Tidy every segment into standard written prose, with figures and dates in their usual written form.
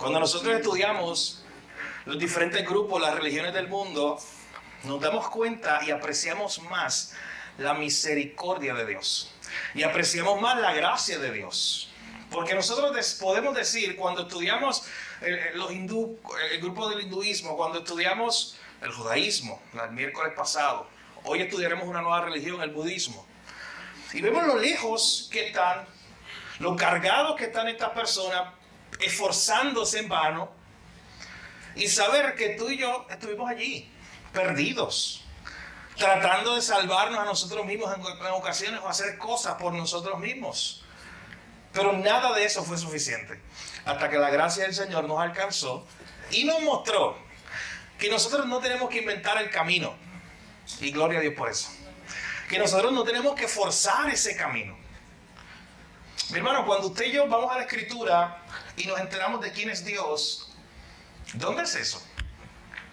Cuando nosotros estudiamos los diferentes grupos, las religiones del mundo, nos damos cuenta y apreciamos más la misericordia de Dios. Y apreciamos más la gracia de Dios. Porque nosotros podemos decir, cuando estudiamos el grupo del hinduismo, cuando estudiamos el judaísmo, el miércoles pasado, hoy estudiaremos una nueva religión, el budismo. Y vemos lo lejos que están, lo cargados que están estas personas, esforzándose en vano, y saber que tú y yo estuvimos allí, perdidos, tratando de salvarnos a nosotros mismos en ocasiones o hacer cosas por nosotros mismos. Pero nada de eso fue suficiente, hasta que la gracia del Señor nos alcanzó y nos mostró que nosotros no tenemos que inventar el camino. Y gloria a Dios por eso. Que nosotros no tenemos que forzar ese camino. Mi hermano, cuando usted y yo vamos a la Escritura y nos enteramos de quién es Dios, ¿dónde es eso?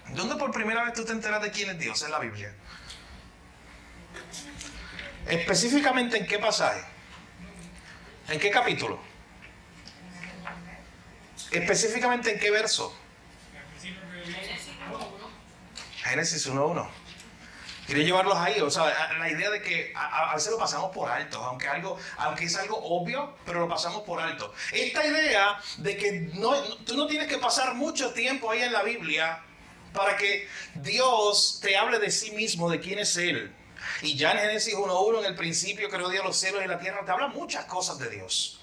¿Dónde por primera vez tú te enteras de quién es Dios? En la Biblia. Específicamente, ¿en qué pasaje? ¿En qué capítulo? Específicamente, ¿en qué verso? Génesis 1:1. Quiero llevarlos ahí, o sea, la idea de que a veces lo pasamos por alto, aunque es algo obvio, pero lo pasamos por alto. Esta idea de que tú no tienes que pasar mucho tiempo ahí en la Biblia para que Dios te hable de sí mismo, de quién es Él. Y ya en Génesis 1:1, en el principio creó Dios los cielos y la tierra, te habla muchas cosas de Dios.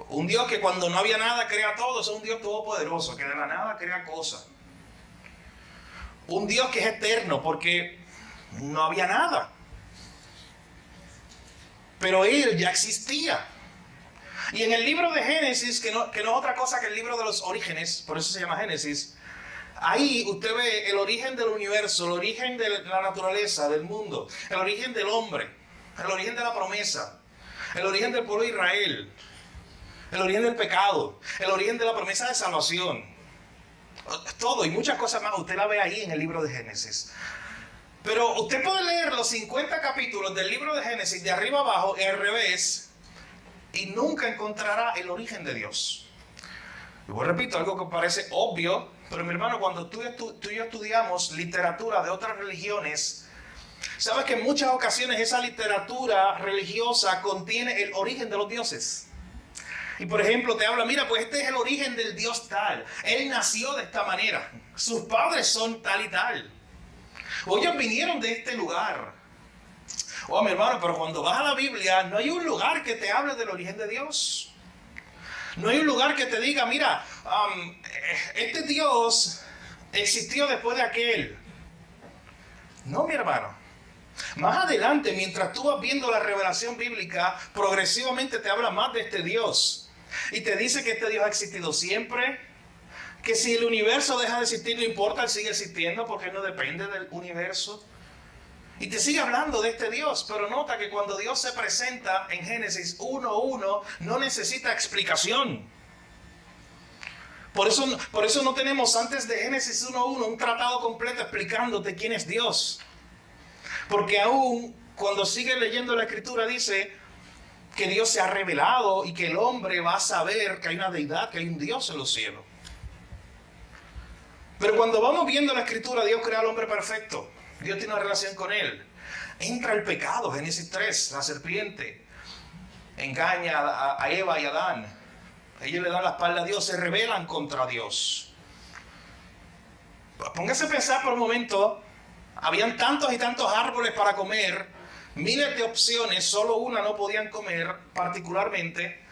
Un Dios que cuando no había nada crea todo, es un Dios todopoderoso, que de la nada crea cosas. Un Dios que es eterno, porque no había nada. Pero Él ya existía. Y en el libro de Génesis, que no es otra cosa que el libro de los orígenes, por eso se llama Génesis, ahí usted ve el origen del universo, el origen de la naturaleza, del mundo, el origen del hombre, el origen de la promesa, el origen del pueblo de Israel, el origen del pecado, el origen de la promesa de salvación. Todo y muchas cosas más, usted la ve ahí en el libro de Génesis. Pero usted puede leer los 50 capítulos del libro de Génesis de arriba abajo y al revés y nunca encontrará el origen de Dios. Y vuelvo, repito, algo que parece obvio, pero mi hermano, cuando tú y yo estudiamos literatura de otras religiones, sabes que en muchas ocasiones esa literatura religiosa contiene el origen de los dioses. Y por ejemplo te habla, mira, pues este es el origen del Dios tal. Él nació de esta manera. Sus padres son tal y tal. O ellos vinieron de este lugar. Oh, mi hermano, pero cuando vas a la Biblia, no hay un lugar que te hable del origen de Dios. No hay un lugar que te diga, mira, este Dios existió después de aquel. No, mi hermano. Más adelante, mientras tú vas viendo la revelación bíblica, progresivamente te habla más de este Dios. Y te dice que este Dios ha existido siempre. Que si el universo deja de existir, no importa, Él sigue existiendo porque Él no depende del universo. Y te sigue hablando de este Dios, pero nota que cuando Dios se presenta en Génesis 1:1, no necesita explicación. Por eso no tenemos antes de Génesis 1:1 un tratado completo explicándote quién es Dios. Porque aún cuando sigue leyendo la Escritura dice que Dios se ha revelado y que el hombre va a saber que hay una deidad, que hay un Dios en los cielos. Pero cuando vamos viendo la Escritura, Dios crea al hombre perfecto. Dios tiene una relación con él. Entra el pecado, Génesis 3, la serpiente engaña a Eva y a Adán. Ellos le dan la espalda a Dios, se rebelan contra Dios. Póngase a pensar por un momento, habían tantos y tantos árboles para comer, miles de opciones, solo una no podían comer particularmente,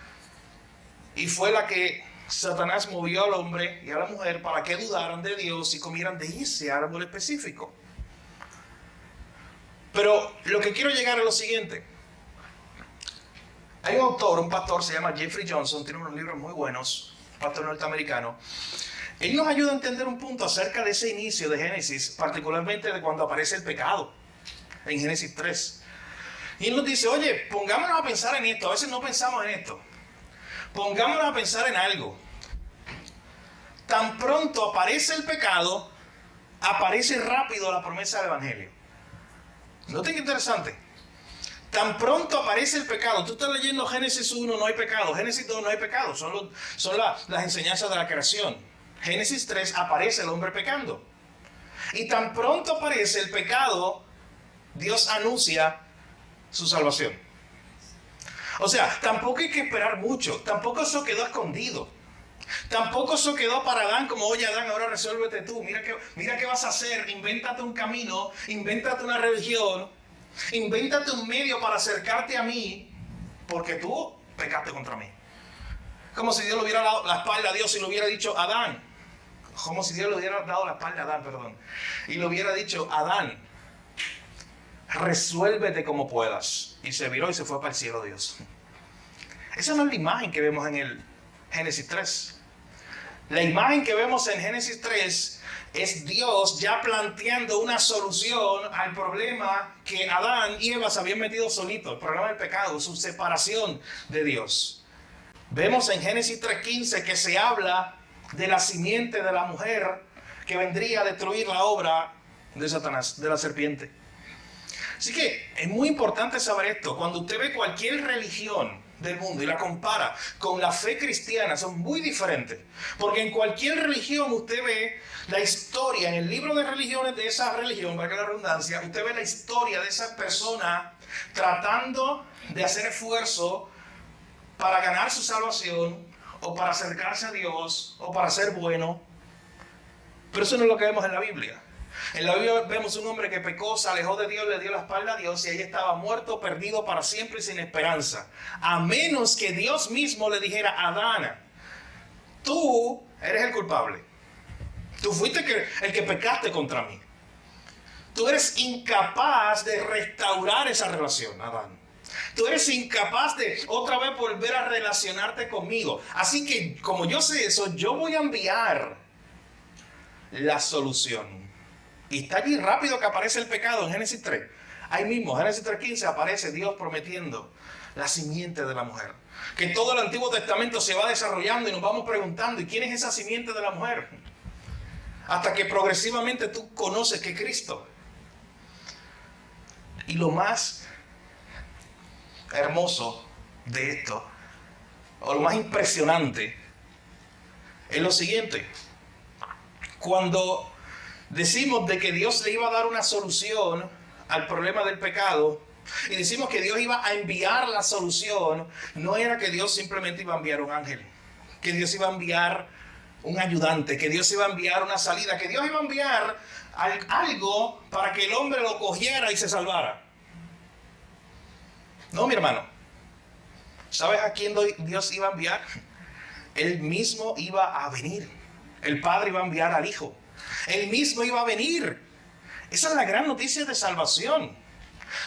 y fue la que Satanás movió al hombre y a la mujer para que dudaran de Dios y comieran de ese árbol específico. Pero lo que quiero llegar es lo siguiente. Hay un autor, un pastor, se llama Jeffrey Johnson, tiene unos libros muy buenos, pastor norteamericano. Él nos ayuda a entender un punto acerca de ese inicio de Génesis, particularmente de cuando aparece el pecado, en Génesis 3. Y él nos dice, oye, pongámonos a pensar en esto, a veces no pensamos en esto. Pongámonos a pensar en algo. Tan pronto aparece el pecado, aparece rápido la promesa del Evangelio. Noten qué interesante. Tan pronto aparece el pecado. Tú estás leyendo Génesis 1, no hay pecado. Génesis 2, no hay pecado. Son las enseñanzas de la creación. Génesis 3, aparece el hombre pecando. Y tan pronto aparece el pecado, Dios anuncia su salvación. O sea, tampoco hay que esperar mucho. Tampoco eso quedó escondido. Tampoco eso quedó para Adán como, oye Adán, ahora resuélvete tú. Mira qué vas a hacer. Invéntate un camino, invéntate una religión, invéntate un medio para acercarte a mí, porque tú pecaste contra mí. Como si Dios le hubiera dado la espalda a Dios y le hubiera dicho, Adán. Como si Dios le hubiera dado la espalda a Adán, perdón. Y le hubiera dicho, Adán, resuélvete como puedas. Y se viró y se fue para el cielo Dios. Esa no es la imagen que vemos en el Génesis 3. La imagen que vemos en Génesis 3 es Dios ya planteando una solución al problema que Adán y Eva se habían metido solitos. El problema del pecado, su separación de Dios. Vemos en Génesis 3:15 que se habla de la simiente de la mujer que vendría a destruir la obra de Satanás, de la serpiente. Así que es muy importante saber esto. Cuando usted ve cualquier religión del mundo y la compara con la fe cristiana, son muy diferentes. Porque en cualquier religión usted ve la historia, en el libro de religiones de esa religión, para que la redundancia, usted ve la historia de esa persona tratando de hacer esfuerzo para ganar su salvación, o para acercarse a Dios, o para ser bueno. Pero eso no es lo que vemos en la Biblia. En la Biblia vemos un hombre que pecó, se alejó de Dios, le dio la espalda a Dios y ahí estaba muerto, perdido para siempre y sin esperanza. A menos que Dios mismo le dijera, Adán, tú eres el culpable. Tú fuiste el que pecaste contra mí. Tú eres incapaz de restaurar esa relación, Adán. Tú eres incapaz de otra vez volver a relacionarte conmigo. Así que como yo sé eso, yo voy a enviar la solución. Y está allí rápido que aparece el pecado en Génesis 3. Ahí mismo, Génesis 3:15, aparece Dios prometiendo la simiente de la mujer. Que todo el Antiguo Testamento se va desarrollando y nos vamos preguntando, ¿y quién es esa simiente de la mujer? Hasta que progresivamente tú conoces que es Cristo. Y lo más hermoso de esto, o lo más impresionante, es lo siguiente. Cuando decimos de que Dios le iba a dar una solución al problema del pecado, y decimos que Dios iba a enviar la solución, no era que Dios simplemente iba a enviar un ángel, que Dios iba a enviar un ayudante, que Dios iba a enviar una salida, que Dios iba a enviar algo para que el hombre lo cogiera y se salvara. No, mi hermano. ¿Sabes a quién Dios iba a enviar? Él mismo iba a venir. El Padre iba a enviar al Hijo. Él mismo iba a venir. Esa es la gran noticia de salvación.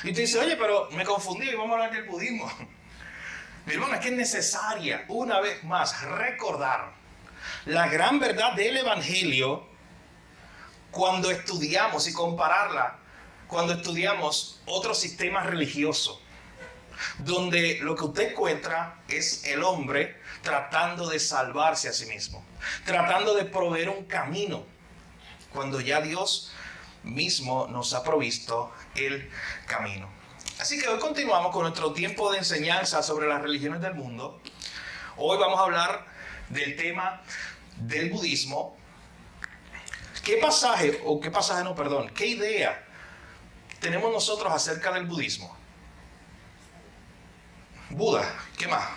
Y tú dices, oye, pero me confundí y vamos a hablar del budismo. Mi hermano, es que es necesaria, una vez más, recordar la gran verdad del Evangelio cuando estudiamos y compararla cuando estudiamos otro sistema religioso, donde lo que usted encuentra es el hombre tratando de salvarse a sí mismo, tratando de proveer un camino, cuando ya Dios mismo nos ha provisto el camino. Así que hoy continuamos con nuestro tiempo de enseñanza sobre las religiones del mundo. Hoy vamos a hablar del tema del budismo. ¿Qué idea tenemos nosotros acerca del budismo? Buda, ¿qué más?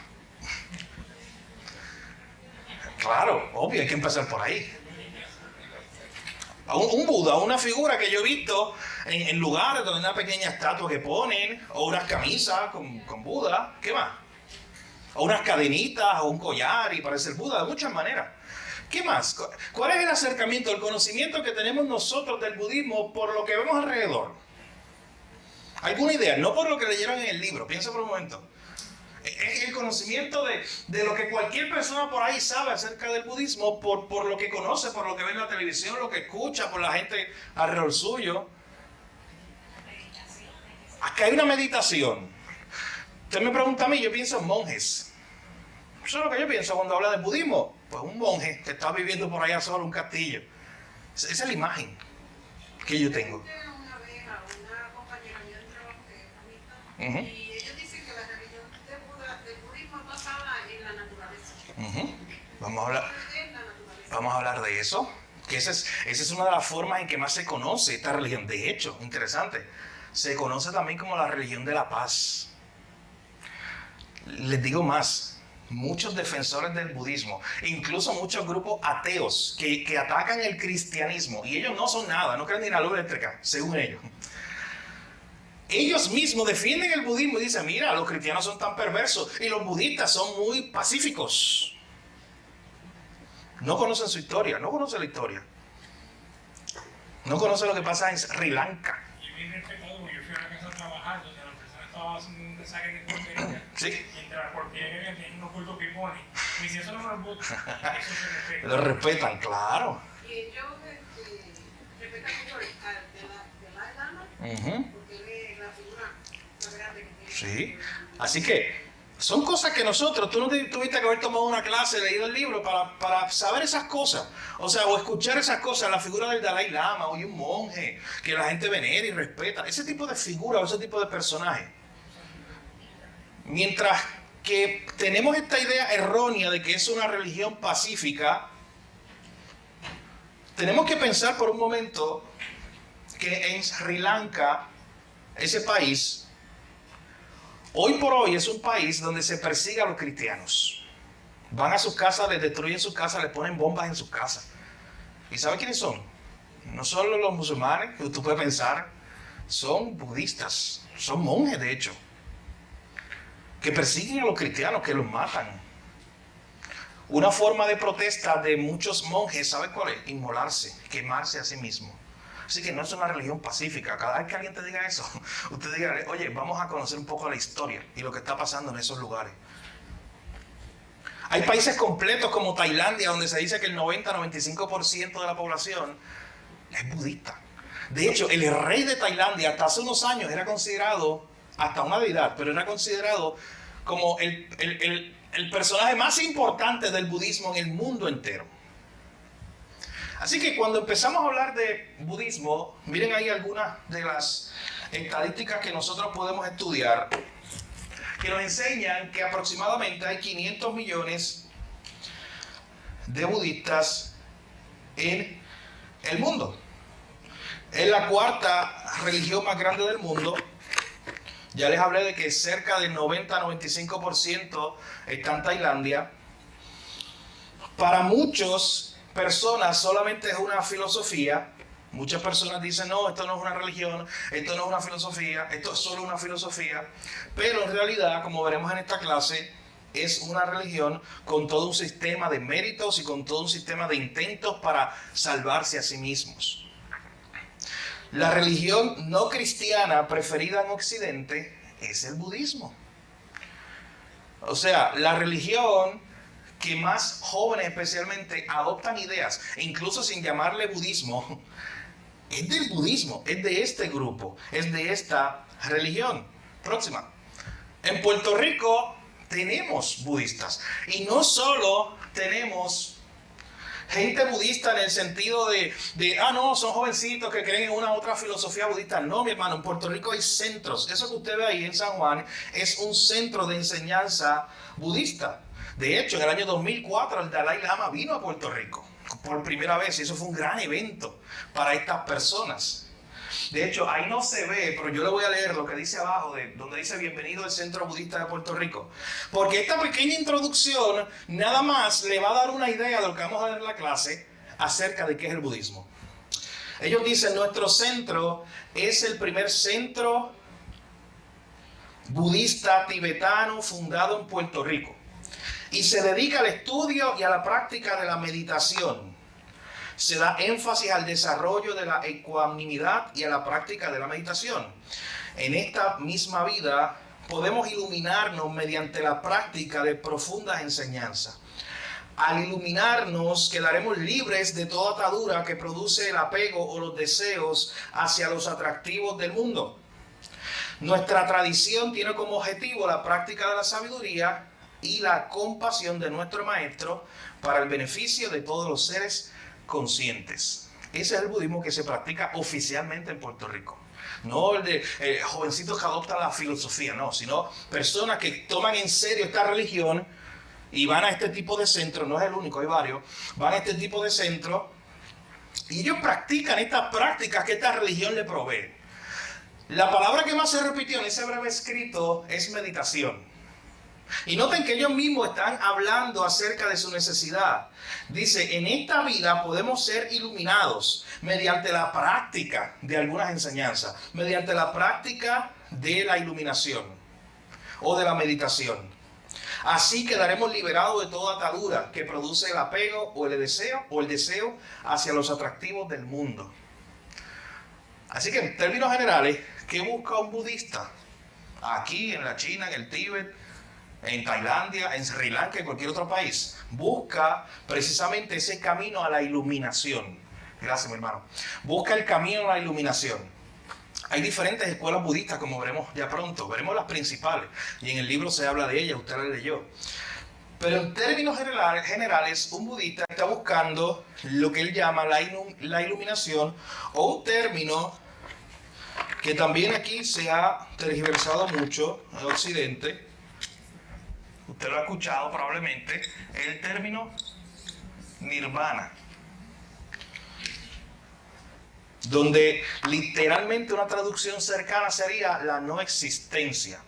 Claro, obvio, hay que empezar por ahí. Un Buda, una figura que yo he visto en lugares donde hay una pequeña estatua que ponen, o unas camisas con Buda, ¿qué más? O unas cadenitas, o un collar, y parece el Buda, de muchas maneras. ¿Qué más? ¿Cuál es el acercamiento, el conocimiento que tenemos nosotros del budismo por lo que vemos alrededor? ¿Alguna idea? No por lo que leyeron en el libro, piensa por un momento. Es el conocimiento de lo que cualquier persona por ahí sabe acerca del budismo por lo que conoce, por lo que ve en la televisión, lo que escucha, por la gente alrededor suyo. Acá hay una meditación. Usted me pregunta a mí, yo pienso en monjes. Eso es lo que yo pienso cuando habla del budismo. Pues un monje que está viviendo por allá solo en un castillo. Esa es la imagen que yo tengo. Una vez a una compañera mía de trabajo que es amistad, Ujú. Vamos a hablar de eso. Que esa es una de las formas en que más se conoce esta religión. De hecho, interesante, se conoce también como la religión de la paz. Les digo más, muchos defensores del budismo, incluso muchos grupos ateos que atacan el cristianismo, y ellos no son nada, no creen ni en la luz eléctrica, según ellos. Ellos mismos defienden el budismo y dicen, mira, los cristianos son tan perversos y los budistas son muy pacíficos. No conocen su historia, no conocen la historia. No conocen lo que pasa en Sri Lanka. Yo bien respetado, yo fui a una casa a trabajar donde la persona estaba haciendo un desastre de porquería. Sí. Y entre las porquerías que tienen unos cultos pipones. Me dice, eso no me lo gusta. Eso se respeta. Lo respetan, claro. Y ellos respetan mucho al Dalai Lama, Uh-huh. porque él es la figura más grande que tiene. Sí. Así que son cosas que nosotros, tú no tuviste que haber tomado una clase, leído el libro para saber esas cosas. O sea, o escuchar esas cosas, la figura del Dalai Lama o de un monje que la gente venera y respeta. Ese tipo de figura o ese tipo de personaje. Mientras que tenemos esta idea errónea de que es una religión pacífica, tenemos que pensar por un momento que en Sri Lanka, ese país, hoy por hoy es un país donde se persigue a los cristianos. Van a sus casas, les destruyen sus casas, les ponen bombas en sus casas. ¿Y sabe quiénes son? No solo los musulmanes, que tú puedes pensar, son budistas, son monjes de hecho, que persiguen a los cristianos, que los matan. Una forma de protesta de muchos monjes, ¿sabe cuál es? Inmolarse, quemarse a sí mismo. Así que no es una religión pacífica. Cada vez que alguien te diga eso, usted diga, oye, vamos a conocer un poco la historia y lo que está pasando en esos lugares. Hay países completos como Tailandia, donde se dice que el 90-95% de la población es budista. De hecho, el rey de Tailandia hasta hace unos años era considerado, hasta una deidad, pero era considerado como el personaje más importante del budismo en el mundo entero. Así que cuando empezamos a hablar de budismo, miren ahí algunas de las estadísticas que nosotros podemos estudiar, que nos enseñan que aproximadamente hay 500 millones de budistas en el mundo. Es la cuarta religión más grande del mundo. Ya les hablé de que cerca del 90-95% está en Tailandia. Para muchos personas solamente es una filosofía. Muchas personas dicen, no, esto no es una religión, esto no es una filosofía, esto es solo una filosofía. Pero en realidad, como veremos en esta clase, es una religión con todo un sistema de méritos y con todo un sistema de intentos para salvarse a sí mismos. La religión no cristiana preferida en Occidente es el budismo. O sea, la religión que más jóvenes especialmente adoptan ideas, incluso sin llamarle budismo, es del budismo, es de este grupo, es de esta religión. Próxima. En Puerto Rico tenemos budistas y no solo tenemos gente budista en el sentido de no, son jovencitos que creen en una otra filosofía budista. No, mi hermano, en Puerto Rico hay centros. Eso que usted ve ahí en San Juan es un centro de enseñanza budista. De hecho, en el año 2004 el Dalai Lama vino a Puerto Rico por primera vez y eso fue un gran evento para estas personas. De hecho, ahí no se ve, pero yo le voy a leer lo que dice abajo, donde dice bienvenido al Centro Budista de Puerto Rico. Porque esta pequeña introducción nada más le va a dar una idea de lo que vamos a ver en la clase acerca de qué es el budismo. Ellos dicen, nuestro centro es el primer centro budista tibetano fundado en Puerto Rico. Y se dedica al estudio y a la práctica de la meditación. Se da énfasis al desarrollo de la ecuanimidad y a la práctica de la meditación. En esta misma vida podemos iluminarnos mediante la práctica de profundas enseñanzas. Al iluminarnos quedaremos libres de toda atadura que produce el apego o los deseos hacia los atractivos del mundo. Nuestra tradición tiene como objetivo la práctica de la sabiduría y la compasión de nuestro maestro para el beneficio de todos los seres conscientes. Ese es el budismo que se practica oficialmente en Puerto Rico. No el de jovencitos que adoptan la filosofía, no, sino personas que toman en serio esta religión y van a este tipo de centros, no es el único, hay varios, van a este tipo de centros y ellos practican estas prácticas que esta religión le provee. La palabra que más se repitió en ese breve escrito es meditación. Y noten que ellos mismos están hablando acerca de su necesidad. Dice, en esta vida podemos ser iluminados mediante la práctica de algunas enseñanzas, mediante la práctica de la iluminación o de la meditación. Así quedaremos liberados de toda atadura que produce el apego o el deseo hacia los atractivos del mundo. Así que en términos generales, ¿qué busca un budista? Aquí, en la China, en el Tíbet, en Tailandia, en Sri Lanka, en cualquier otro país. Busca precisamente ese camino a la iluminación. Gracias, mi hermano. Busca el camino a la iluminación. Hay diferentes escuelas budistas, como veremos ya pronto. Veremos las principales. Y en el libro se habla de ellas, usted la leyó. Pero en términos generales, un budista está buscando lo que él llama la iluminación, o un término que también aquí se ha tergiversado mucho en Occidente. Usted lo ha escuchado probablemente, el término nirvana, donde literalmente una traducción cercana sería la no existencia.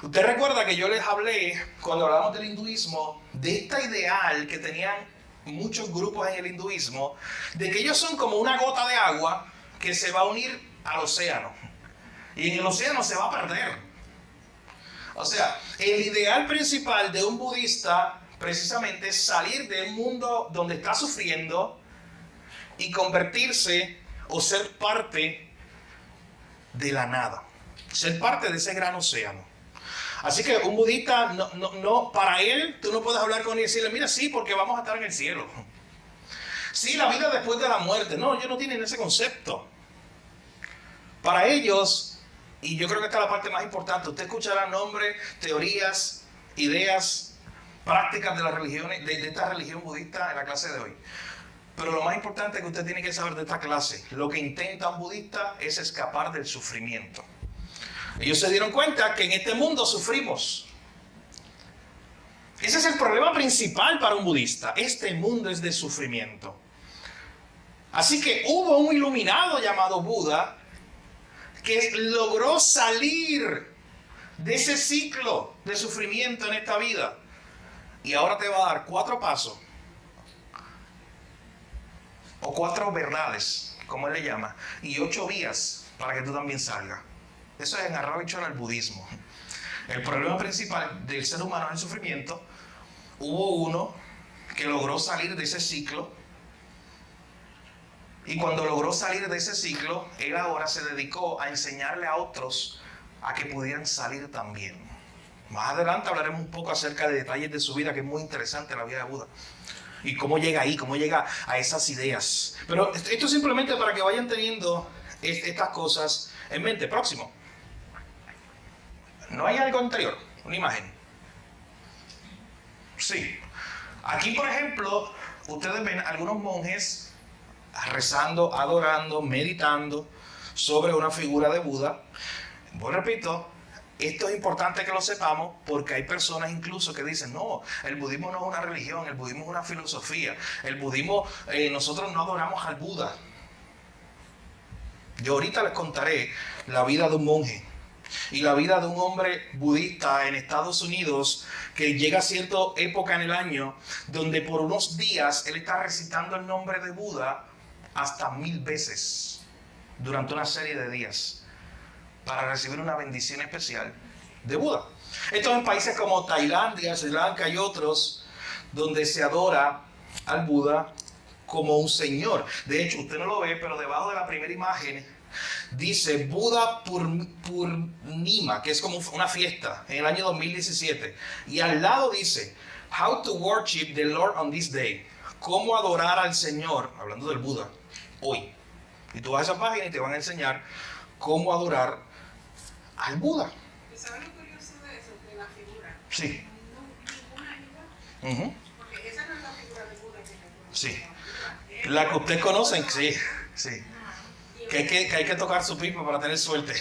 Usted recuerda que yo les hablé, cuando hablamos del hinduismo, de esta ideal que tenían muchos grupos en el hinduismo, de que ellos son como una gota de agua que se va a unir al océano. Y en el océano se va a perder. O sea, el ideal principal de un budista precisamente es salir de un mundo donde está sufriendo y convertirse o ser parte de la nada. Ser parte de ese gran océano. Así que un budista, no, para él, tú no puedes hablar con él y decirle, mira, sí, porque vamos a estar en el cielo. Sí, la vida después de la muerte. No, ellos no tienen ese concepto. Para ellos, y yo creo que esta es la parte más importante, usted escuchará nombres, teorías, ideas, prácticas de la religión, de esta religión budista en la clase de hoy. Pero lo más importante que usted tiene que saber de esta clase, lo que intenta un budista es escapar del sufrimiento. Ellos se dieron cuenta que en este mundo sufrimos. Ese es el problema principal para un budista. Este mundo es de sufrimiento. Así que hubo un iluminado llamado Buda que logró salir de ese ciclo de sufrimiento en esta vida. Y ahora te va a dar 4 pasos. O 4 verdades, como él le llama. Y 8 vías para que tú también salgas. Eso es en arroz y chora el budismo. El problema principal del ser humano es el sufrimiento. Hubo uno que logró salir de ese ciclo. Y cuando logró salir de ese ciclo, él ahora se dedicó a enseñarle a otros a que pudieran salir también. Más adelante hablaremos un poco acerca de detalles de su vida, que es muy interesante la vida de Buda. Y cómo llega ahí, cómo llega a esas ideas. Pero esto es simplemente para que vayan teniendo estas cosas en mente. Próximo. ¿No hay algo anterior? Una imagen. Sí. Aquí, por ejemplo, ustedes ven algunos monjes rezando, adorando, meditando sobre una figura de Buda. Pues repito, esto es importante que lo sepamos porque hay personas incluso que dicen, no, el budismo no es una religión, el budismo es una filosofía. El budismo, nosotros no adoramos al Buda. Yo ahorita les contaré la vida de un monje y la vida de un hombre budista en Estados Unidos que llega a cierta época en el año donde por unos días él está recitando el nombre de Buda hasta 1000 veces durante una serie de días para recibir una bendición especial de Buda. Esto en países como Tailandia, Sri Lanka y otros donde se adora al Buda como un señor. De hecho, usted no lo ve, pero debajo de la primera imagen dice Buda Purnima, que es como una fiesta en el año 2017. Y al lado dice How to worship the Lord on this day. Cómo adorar al Señor, hablando del Buda, hoy. Y tú vas a esa página y te van a enseñar cómo adorar al Buda. ¿Sabes lo curioso de eso? De la figura. Sí. Ninguna igual. Porque esa no es la figura de Buda que me Sí. La que ustedes conocen, sí. Sí. Que hay que tocar su pipa para tener suerte.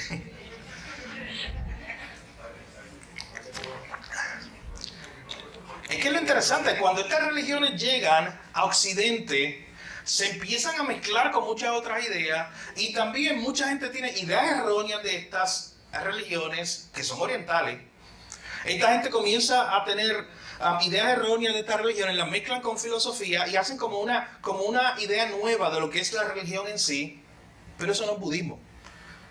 Es que lo interesante, cuando estas religiones llegan a Occidente, se empiezan a mezclar con muchas otras ideas y también mucha gente tiene ideas erróneas de estas religiones que son orientales. Esta gente comienza a tener ideas erróneas de estas religiones, las mezclan con filosofía y hacen como una idea nueva de lo que es la religión en sí, pero eso no es budismo.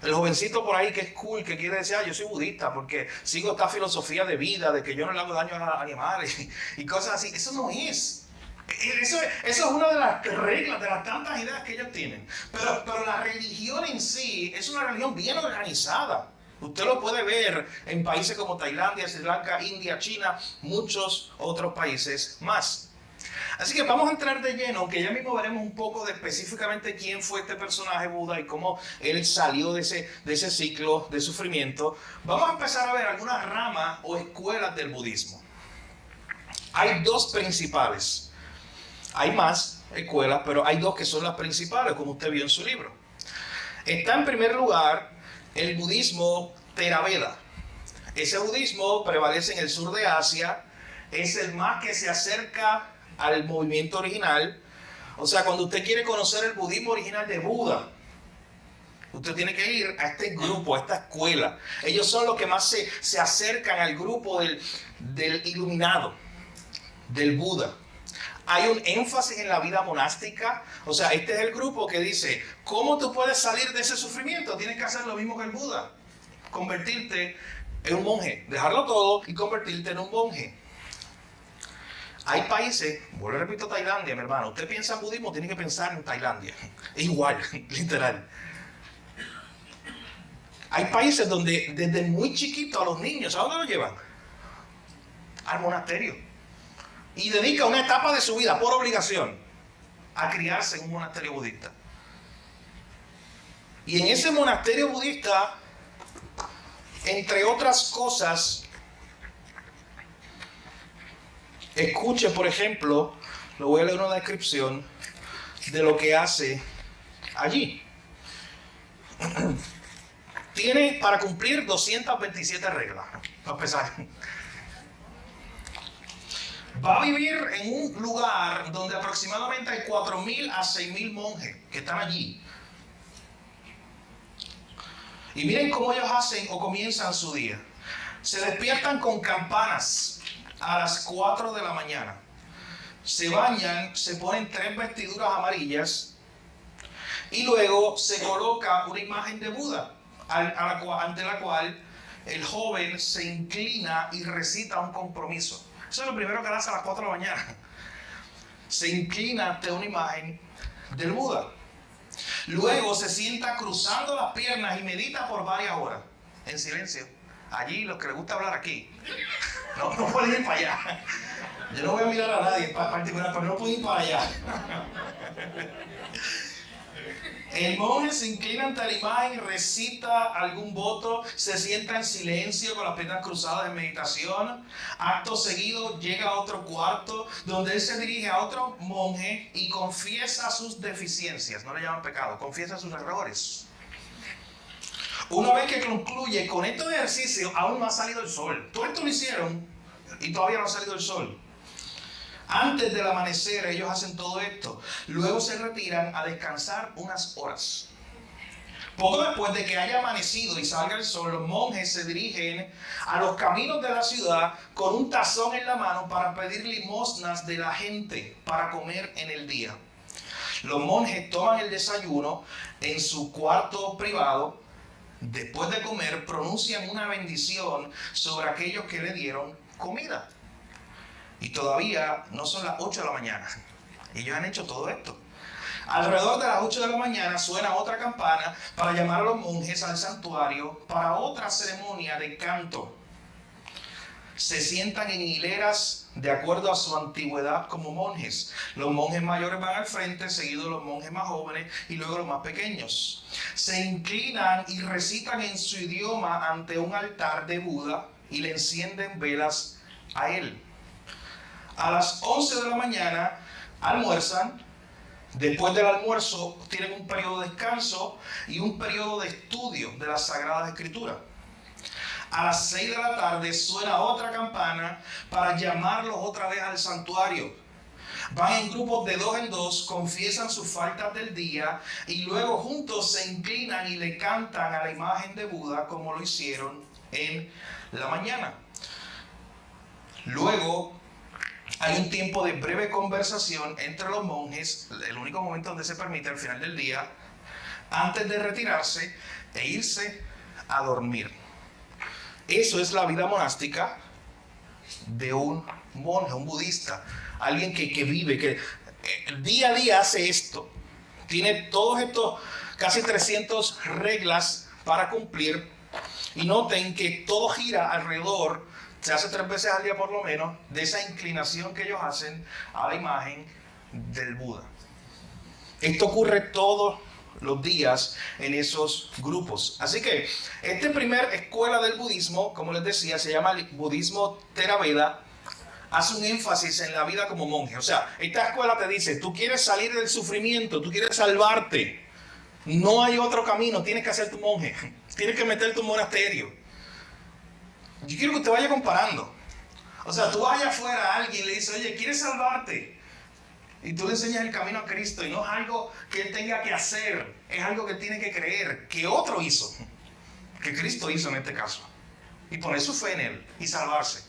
El jovencito por ahí que es cool, que quiere decir, yo soy budista porque sigo esta filosofía de vida, de que yo no le hago daño a los animales y cosas así. Eso no es. Eso es una de las reglas, de las tantas ideas que ellos tienen. Pero la religión en sí es una religión bien organizada. Usted lo puede ver en países como Tailandia, Sri Lanka, India, China, muchos otros países más. Así que vamos a entrar de lleno, aunque ya mismo veremos un poco de específicamente quién fue este personaje Buda y cómo él salió de ese ciclo de sufrimiento. Vamos a empezar a ver algunas ramas o escuelas del budismo. Hay dos principales. Hay más escuelas, pero hay dos que son las principales, como usted vio en su libro. Está en primer lugar el budismo Theravada. Ese budismo prevalece en el sur de Asia, es el más que se acerca al movimiento original. O sea, cuando usted quiere conocer el budismo original de Buda, usted tiene que ir a este grupo, a esta escuela. Ellos son los que más se acercan al grupo del iluminado, del Buda. Hay un énfasis en la vida monástica. O sea, este es el grupo que dice, ¿cómo tú puedes salir de ese sufrimiento? Tienes que hacer lo mismo que el Buda. Convertirte en un monje. Dejarlo todo y convertirte en un monje. Hay países, vuelvo y repito Tailandia, mi hermano. Usted piensa en budismo, tiene que pensar en Tailandia. Es igual, literal. Hay países donde desde muy chiquito a los niños, ¿a dónde lo llevan? Al monasterio. Y dedica una etapa de su vida, por obligación, a criarse en un monasterio budista. Y en ese monasterio budista, entre otras cosas, escuche, por ejemplo, le voy a leer una descripción de lo que hace allí. Tiene para cumplir 227 reglas, para empezar. Va a vivir en un lugar donde aproximadamente hay 4.000 a 6.000 monjes que están allí. Y miren cómo ellos hacen o comienzan su día. Se despiertan con campanas a las 4 de la mañana. Se bañan, se ponen 3 vestiduras amarillas y luego se coloca una imagen de Buda ante la cual el joven se inclina y recita un compromiso. Eso es lo primero que hace a las 4 de la mañana. Se inclina ante una imagen del Buda. Luego se sienta cruzando las piernas y medita por varias horas, en silencio. Allí, los que les gusta hablar aquí, no pueden ir para allá. Yo no voy a mirar a nadie en particular, pero no pueden ir para allá. El monje se inclina ante la imagen, recita algún voto, se sienta en silencio con las piernas cruzadas en meditación. Acto seguido llega a otro cuarto donde él se dirige a otro monje y confiesa sus deficiencias. No le llaman pecado, confiesa sus errores. Una vez que concluye con estos ejercicios, aún no ha salido el sol. Todo esto lo hicieron y todavía no ha salido el sol. Antes del amanecer ellos hacen todo esto. Luego se retiran a descansar unas horas. Poco después de que haya amanecido y salga el sol, los monjes se dirigen a los caminos de la ciudad con un tazón en la mano para pedir limosnas de la gente para comer en el día. Los monjes toman el desayuno en su cuarto privado. Después de comer, pronuncian una bendición sobre aquellos que le dieron comida. Y todavía no son las 8 de la mañana. Ellos han hecho todo esto. Alrededor de las 8 de la mañana suena otra campana para llamar a los monjes al santuario para otra ceremonia de canto. Se sientan en hileras de acuerdo a su antigüedad como monjes. Los monjes mayores van al frente, seguidos de los monjes más jóvenes y luego los más pequeños. Se inclinan y recitan en su idioma ante un altar de Buda y le encienden velas a él. A las 11 de la mañana almuerzan. Después del almuerzo tienen un periodo de descanso y un periodo de estudio de las Sagradas Escrituras. A las 6 de la tarde suena otra campana para llamarlos otra vez al santuario. Van en grupos de 2 en 2, confiesan sus faltas del día y luego juntos se inclinan y le cantan a la imagen de Buda como lo hicieron en la mañana. Luego hay un tiempo de breve conversación entre los monjes, el único momento donde se permite al final del día, antes de retirarse e irse a dormir. Eso es la vida monástica de un monje, un budista, alguien que vive, que día a día hace esto. Tiene todos estos casi 300 reglas para cumplir y noten que todo gira alrededor, se hace 3 veces al día por lo menos, de esa inclinación que ellos hacen a la imagen del Buda. Esto ocurre todos los días en esos grupos. Así que esta primera escuela del budismo, como les decía, se llama el budismo Theravada, hace un énfasis en la vida como monje. O sea, esta escuela te dice, tú quieres salir del sufrimiento, tú quieres salvarte, no hay otro camino, tienes que hacer tu monje, tienes que meterte en un monasterio. Yo quiero que usted vaya comparando. O sea, tú vayas afuera a alguien y le dices, oye, ¿quieres salvarte? Y tú le enseñas el camino a Cristo y no es algo que él tenga que hacer, es algo que él tiene que creer, que otro hizo, que Cristo hizo en este caso. Y poner su fe en él y salvarse.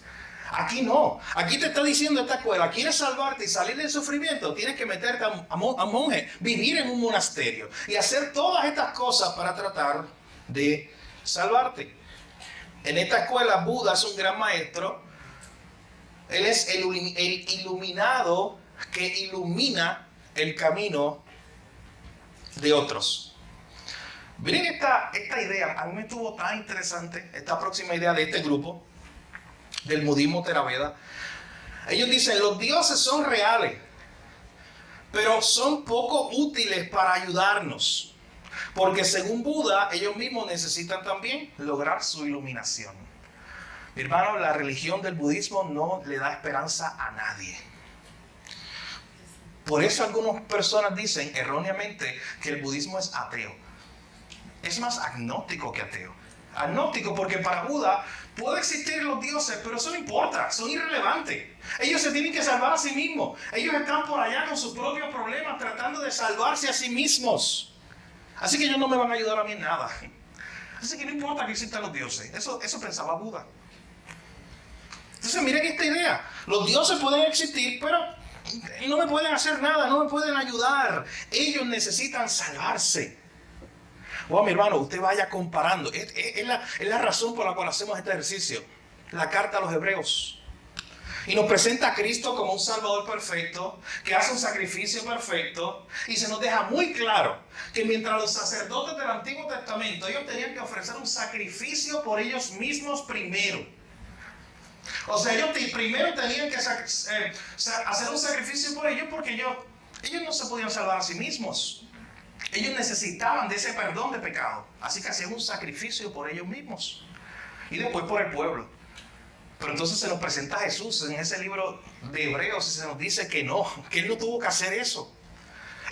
Aquí no, aquí te está diciendo esta escuela, ¿quieres salvarte y salir del sufrimiento? Tienes que meterte a monje, vivir en un monasterio y hacer todas estas cosas para tratar de salvarte. En esta escuela Buda es un gran maestro, él es el iluminado que ilumina el camino de otros. Miren esta idea, a mí me estuvo tan interesante, esta próxima idea de este grupo, del budismo Theravada. Ellos dicen, los dioses son reales, pero son poco útiles para ayudarnos, porque según Buda, ellos mismos necesitan también lograr su iluminación. Mi hermano, la religión del budismo no le da esperanza a nadie. Por eso algunas personas dicen erróneamente que el budismo es ateo. Es más agnóstico que ateo. Agnóstico porque para Buda pueden existir los dioses, pero eso no importa, son irrelevantes. Ellos se tienen que salvar a sí mismos. Ellos están por allá con sus propios problemas tratando de salvarse a sí mismos. Así que ellos no me van a ayudar a mí en nada. Así que no importa que existan los dioses. Eso pensaba Buda. Entonces miren esta idea. Los dioses pueden existir, pero no me pueden hacer nada, no me pueden ayudar. Ellos necesitan salvarse. Bueno, mi hermano, usted vaya comparando. Es la razón por la cual hacemos este ejercicio. La carta a los Hebreos. Y nos presenta a Cristo como un Salvador perfecto, que hace un sacrificio perfecto. Y se nos deja muy claro que mientras los sacerdotes del Antiguo Testamento, ellos tenían que ofrecer un sacrificio por ellos mismos primero. O sea, ellos primero tenían que hacer un sacrificio por ellos porque ellos no se podían salvar a sí mismos. Ellos necesitaban de ese perdón de pecado. Así que hacían un sacrificio por ellos mismos. Y después por el pueblo. Pero entonces se nos presenta a Jesús en ese libro de Hebreos y se nos dice que él no tuvo que hacer eso.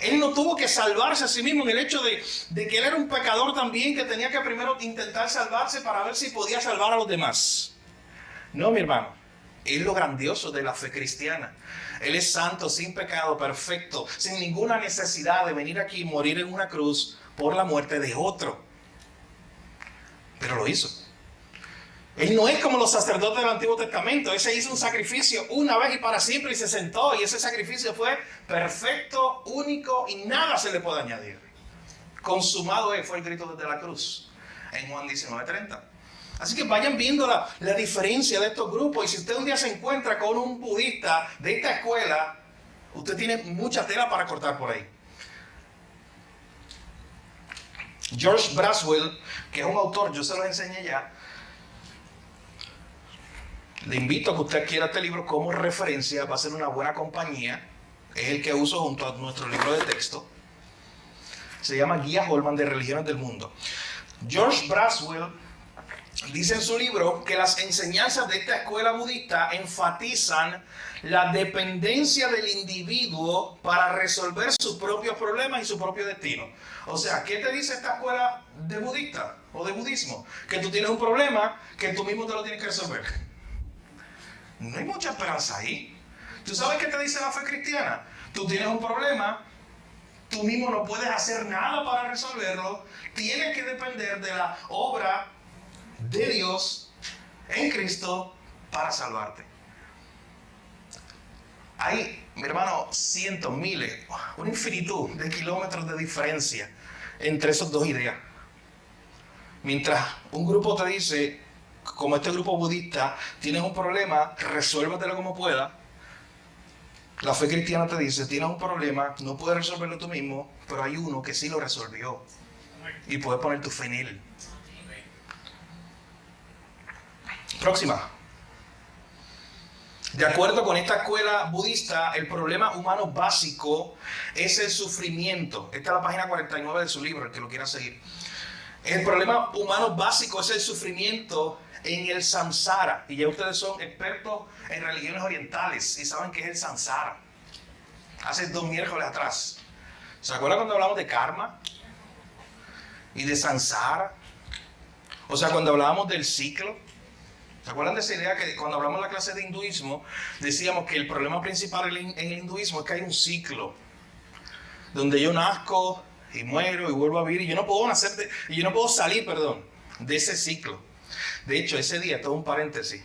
Él no tuvo que salvarse a sí mismo en el hecho de que él era un pecador también, que tenía que primero intentar salvarse para ver si podía salvar a los demás. No, mi hermano. Es lo grandioso de la fe cristiana. Él es santo, sin pecado, perfecto, sin ninguna necesidad de venir aquí y morir en una cruz por la muerte de otro. Pero lo hizo. Él no es como los sacerdotes del Antiguo Testamento. Ese hizo un sacrificio una vez y para siempre y se sentó. Y ese sacrificio fue perfecto, único y nada se le puede añadir. Consumado fue el grito desde la cruz en Juan 19:30. Así que vayan viendo la diferencia de estos grupos. Y si usted un día se encuentra con un budista de esta escuela, usted tiene mucha tela para cortar por ahí. George Braswell, que es un autor, yo se los enseñé ya. Le invito a que usted adquiera este libro como referencia. Va a ser una buena compañía. Es el que uso junto a nuestro libro de texto. Se llama Guía Holman de Religiones del Mundo. George Braswell dice en su libro que las enseñanzas de esta escuela budista enfatizan la dependencia del individuo para resolver sus propios problemas y su propio destino. O sea, ¿qué te dice esta escuela de budista o de budismo? Que tú tienes un problema que tú mismo te lo tienes que resolver. No hay mucha esperanza ahí. ¿Tú sabes qué te dice la fe cristiana? Tú tienes un problema, tú mismo no puedes hacer nada para resolverlo, tienes que depender de la obra de Dios en Cristo para salvarte. Hay, mi hermano, cientos, miles, una infinitud de kilómetros de diferencia entre esas dos ideas. Mientras un grupo te dice, como este grupo budista, tienes un problema, resuélvatelo como puedas. La fe cristiana te dice, tienes un problema, no puedes resolverlo tú mismo, pero hay uno que sí lo resolvió y puedes poner tu fe en él. Próxima. De acuerdo con esta escuela budista, el problema humano básico es el sufrimiento. Esta es la página 49 de su libro, el que lo quiera seguir. El problema humano básico es el sufrimiento en el samsara. Y ya ustedes son expertos en religiones orientales y saben qué es el samsara. Hace 2 miércoles atrás. ¿Se acuerdan cuando hablamos de karma? Y de samsara. O sea, cuando hablábamos del ciclo. ¿Se acuerdan de esa idea que cuando hablamos en la clase de hinduismo decíamos que el problema principal en el hinduismo es que hay un ciclo donde yo nazco y muero y vuelvo a vivir y yo no puedo salir de ese ciclo? De hecho, ese día, todo un paréntesis,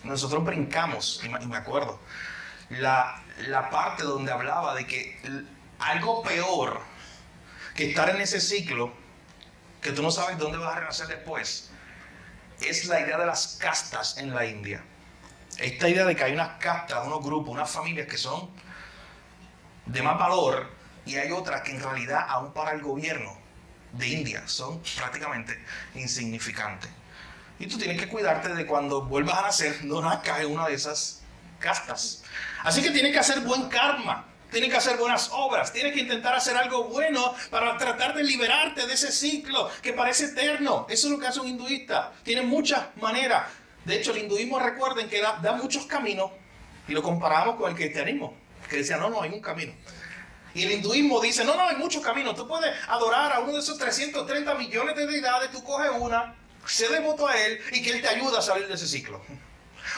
nosotros brincamos, y me acuerdo, la parte donde hablaba de que algo peor que estar en ese ciclo, que tú no sabes dónde vas a renacer después, es la idea de las castas en la India. Esta idea de que hay unas castas, unos grupos, unas familias que son de más valor y hay otras que en realidad, aún para el gobierno de India, son prácticamente insignificantes. Y tú tienes que cuidarte de cuando vuelvas a nacer, no nazcas en una de esas castas. Así que tienes que hacer buen karma. Tienes que hacer buenas obras, tienes que intentar hacer algo bueno para tratar de liberarte de ese ciclo que parece eterno. Eso es lo que hace un hinduista. Tiene muchas maneras. De hecho, el hinduismo, recuerden que da muchos caminos y lo comparamos con el cristianismo, que decía, no, hay un camino. Y el hinduismo dice, no, hay muchos caminos. Tú puedes adorar a uno de esos 330 millones de deidades, tú coges una, sé devoto a él y que él te ayude a salir de ese ciclo.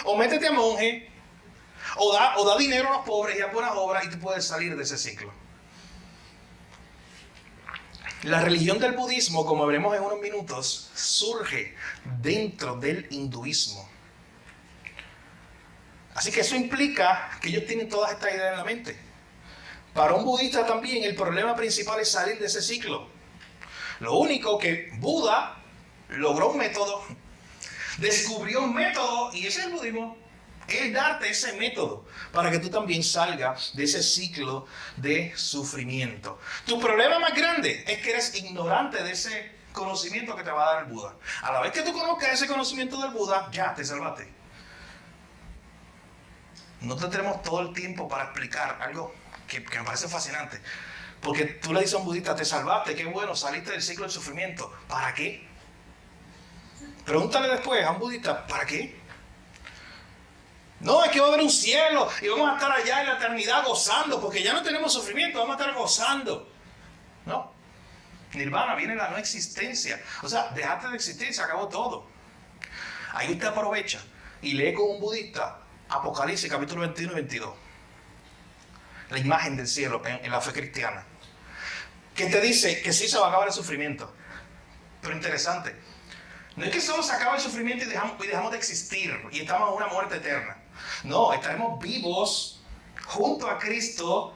O métete a monje, o da dinero a los pobres y a buenas obras y tú puedes salir de ese ciclo. La religión del budismo, como veremos en unos minutos, surge dentro del hinduismo. Así que eso implica que ellos tienen todas estas ideas en la mente. Para un budista también el problema principal es salir de ese ciclo. Lo único que Buda logró un método, descubrió un método, y ese es el budismo. Es darte ese método para que tú también salgas de ese ciclo de sufrimiento. Tu problema más grande es que eres ignorante de ese conocimiento que te va a dar el Buda. A la vez que tú conozcas ese conocimiento del Buda, ya te salvaste. No tendremos todo el tiempo para explicar algo que me parece fascinante. Porque tú le dices a un budista, te salvaste, qué bueno, saliste del ciclo del sufrimiento. ¿Para qué? Pregúntale después a un budista, ¿para qué? No, es que va a haber un cielo y vamos a estar allá en la eternidad gozando, porque ya no tenemos sufrimiento, vamos a estar gozando. No. Nirvana viene la no existencia. O sea, dejaste de existir, se acabó todo. Ahí usted aprovecha y lee con un budista Apocalipsis capítulo 21 y 22. La imagen del cielo en la fe cristiana. Que te dice que sí se va a acabar el sufrimiento. Pero interesante. No es que solo se acaba el sufrimiento y dejamos de existir y estamos en una muerte eterna. No, estaremos vivos junto a Cristo,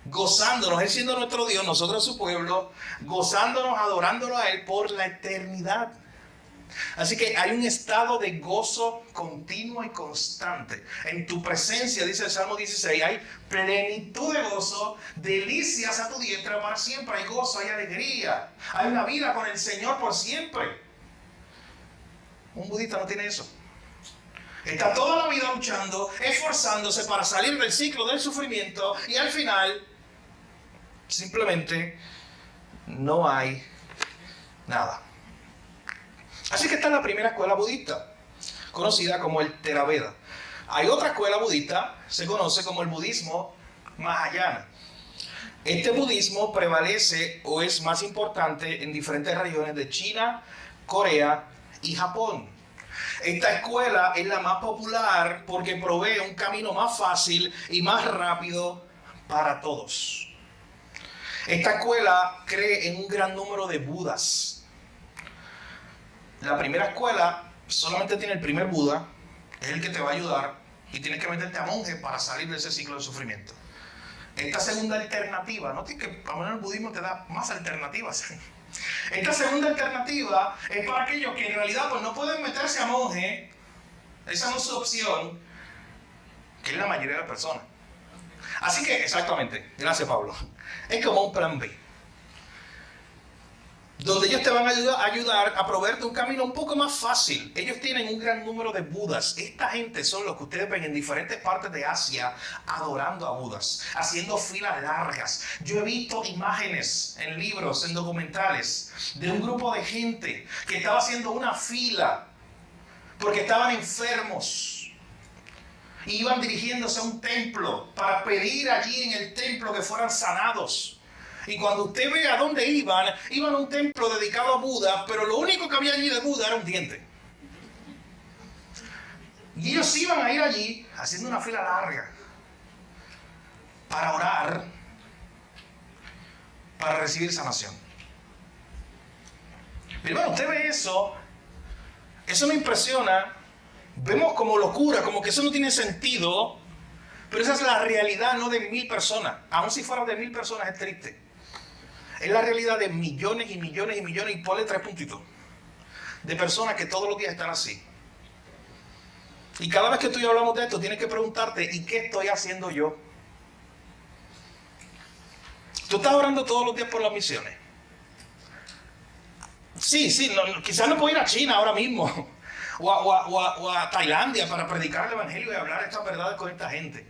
gozándonos, Él siendo nuestro Dios, nosotros su pueblo, gozándonos, adorándolo a Él por la eternidad. Así que hay un estado de gozo continuo y constante. En tu presencia, dice el Salmo 16, hay plenitud de gozo, delicias a tu diestra para siempre. Hay gozo, hay alegría, hay una vida con el Señor por siempre. Un budista no tiene eso. Está toda la vida luchando, esforzándose para salir del ciclo del sufrimiento y al final simplemente no hay nada. Así que esta es la primera escuela budista, conocida como el Theraveda. Hay otra escuela budista, se conoce como el budismo Mahayana. Este budismo prevalece o es más importante en diferentes regiones de China, Corea y Japón. Esta escuela es la más popular porque provee un camino más fácil y más rápido para todos. Esta escuela cree en un gran número de Budas. La primera escuela solamente tiene el primer Buda, es el que te va a ayudar y tienes que meterte a monje para salir de ese ciclo de sufrimiento. Esta segunda alternativa, no tienes que, el budismo te da más alternativas. Esta segunda alternativa es para aquellos que en realidad pues, no pueden meterse a monje, esa no es su opción, que es la mayoría de las personas. Así que, exactamente, gracias Pablo, es como un plan B, donde ellos te van a ayudar a proveerte un camino un poco más fácil. Ellos tienen un gran número de Budas. Esta gente son los que ustedes ven en diferentes partes de Asia adorando a Budas, haciendo filas largas. Yo he visto imágenes en libros, en documentales, de un grupo de gente que estaba haciendo una fila porque estaban enfermos. Iban dirigiéndose a un templo para pedir allí en el templo que fueran sanados. Y cuando usted ve a dónde iban a un templo dedicado a Buda, pero lo único que había allí de Buda era un diente. Y ellos iban a ir allí haciendo una fila larga para orar, para recibir sanación. Pero bueno, usted ve eso me impresiona, vemos como locura, como que eso no tiene sentido, pero esa es la realidad, no de 1000 personas. Aun si fueran de 1000 personas es triste. Es la realidad de millones y millones y millones, y ponle 3 puntitos, de personas que todos los días están así. Y cada vez que tú y yo hablamos de esto, tienes que preguntarte, ¿y qué estoy haciendo yo? ¿Tú estás orando todos los días por las misiones? Sí, quizás no puedo ir a China ahora mismo, o a Tailandia para predicar el evangelio y hablar estas verdades con esta gente.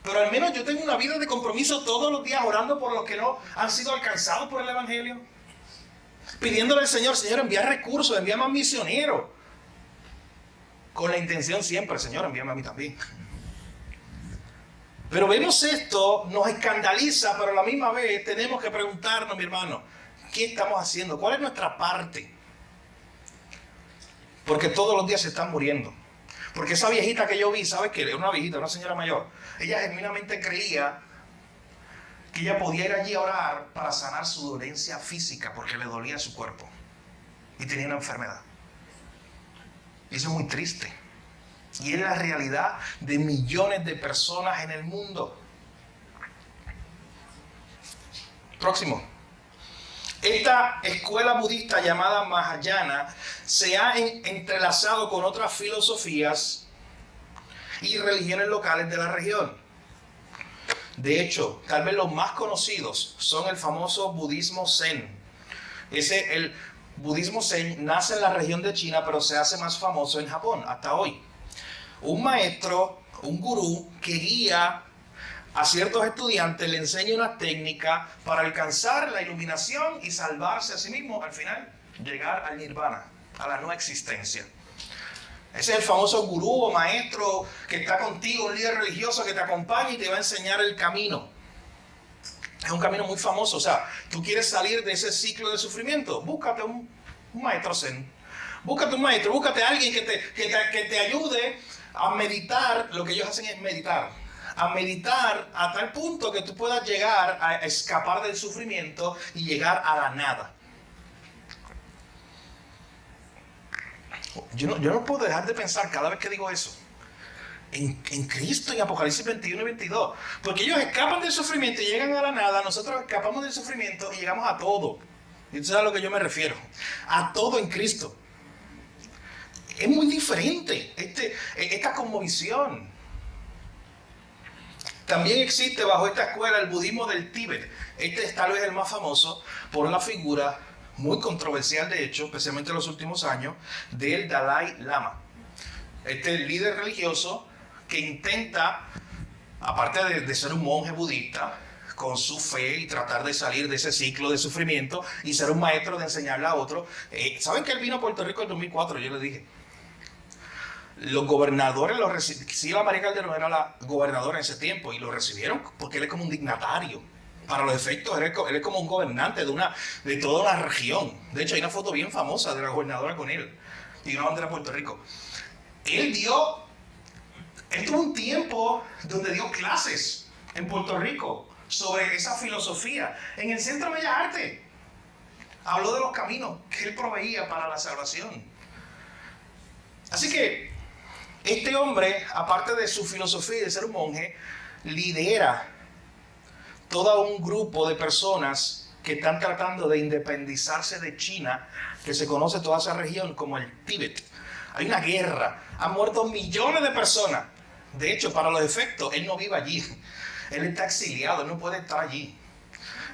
Pero al menos yo tengo una vida de compromiso todos los días orando por los que no han sido alcanzados por el evangelio. Pidiéndole al Señor, envía recursos, envía más misioneros. Con la intención siempre, Señor, envíame a mí también. Pero vemos esto, nos escandaliza, pero a la misma vez tenemos que preguntarnos, mi hermano, ¿qué estamos haciendo? ¿Cuál es nuestra parte? Porque todos los días se están muriendo. Porque esa viejita que yo vi, ¿sabes qué? Una viejita, una señora mayor. Ella genuinamente creía que ella podía ir allí a orar para sanar su dolencia física porque le dolía su cuerpo. Y tenía una enfermedad. Y eso es muy triste. Y es la realidad de millones de personas en el mundo. Próximo. Esta escuela budista llamada Mahayana se ha entrelazado con otras filosofías y religiones locales de la región. De hecho, tal vez los más conocidos son el famoso budismo Zen. El budismo Zen nace en la región de China, pero se hace más famoso en Japón hasta hoy. Un maestro, un gurú que guía a ciertos estudiantes, le enseña una técnica para alcanzar la iluminación y salvarse a sí mismo, al final llegar al nirvana, a la no existencia. Ese es el famoso gurú o maestro que está contigo, un líder religioso que te acompaña y te va a enseñar el camino. Es un camino muy famoso. O sea, tú quieres salir de ese ciclo de sufrimiento, búscate un maestro zen. Búscate un maestro, búscate a alguien que te ayude a meditar. Lo que ellos hacen es meditar. A meditar a tal punto que tú puedas llegar a escapar del sufrimiento y llegar a la nada. Yo no puedo dejar de pensar cada vez que digo eso en Cristo, en Apocalipsis 21 y 22. Porque ellos escapan del sufrimiento y llegan a la nada. Nosotros escapamos del sufrimiento y llegamos a todo. Y tú sabes a lo que yo me refiero. A todo en Cristo. Es muy diferente esta cosmovisión. También existe bajo esta escuela el budismo del Tíbet. Este es tal vez el más famoso por la figura muy controversial, de hecho, especialmente en los últimos años, del Dalai Lama. Este líder religioso que intenta, aparte de ser un monje budista, con su fe y tratar de salir de ese ciclo de sufrimiento y ser un maestro de enseñarle a otro. ¿Saben que él vino a Puerto Rico en 2004? Yo les dije. Los gobernadores lo recibieron. Silvia María Calderón era la gobernadora en ese tiempo y lo recibieron porque él es como un dignatario. Para los efectos, él es como un gobernante de toda una región. De hecho, hay una foto bien famosa de la gobernadora con él y una bandera de Puerto Rico. Él tuvo un tiempo donde dio clases en Puerto Rico sobre esa filosofía. En el Centro de Bellas Artes habló de los caminos que él proveía para la salvación. Así que este hombre, aparte de su filosofía y de ser un monje, lidera todo un grupo de personas que están tratando de independizarse de China, que se conoce toda esa región como el Tíbet. Hay una guerra, han muerto millones de personas. De hecho, para los efectos, él no vive allí. Él está exiliado, él no puede estar allí.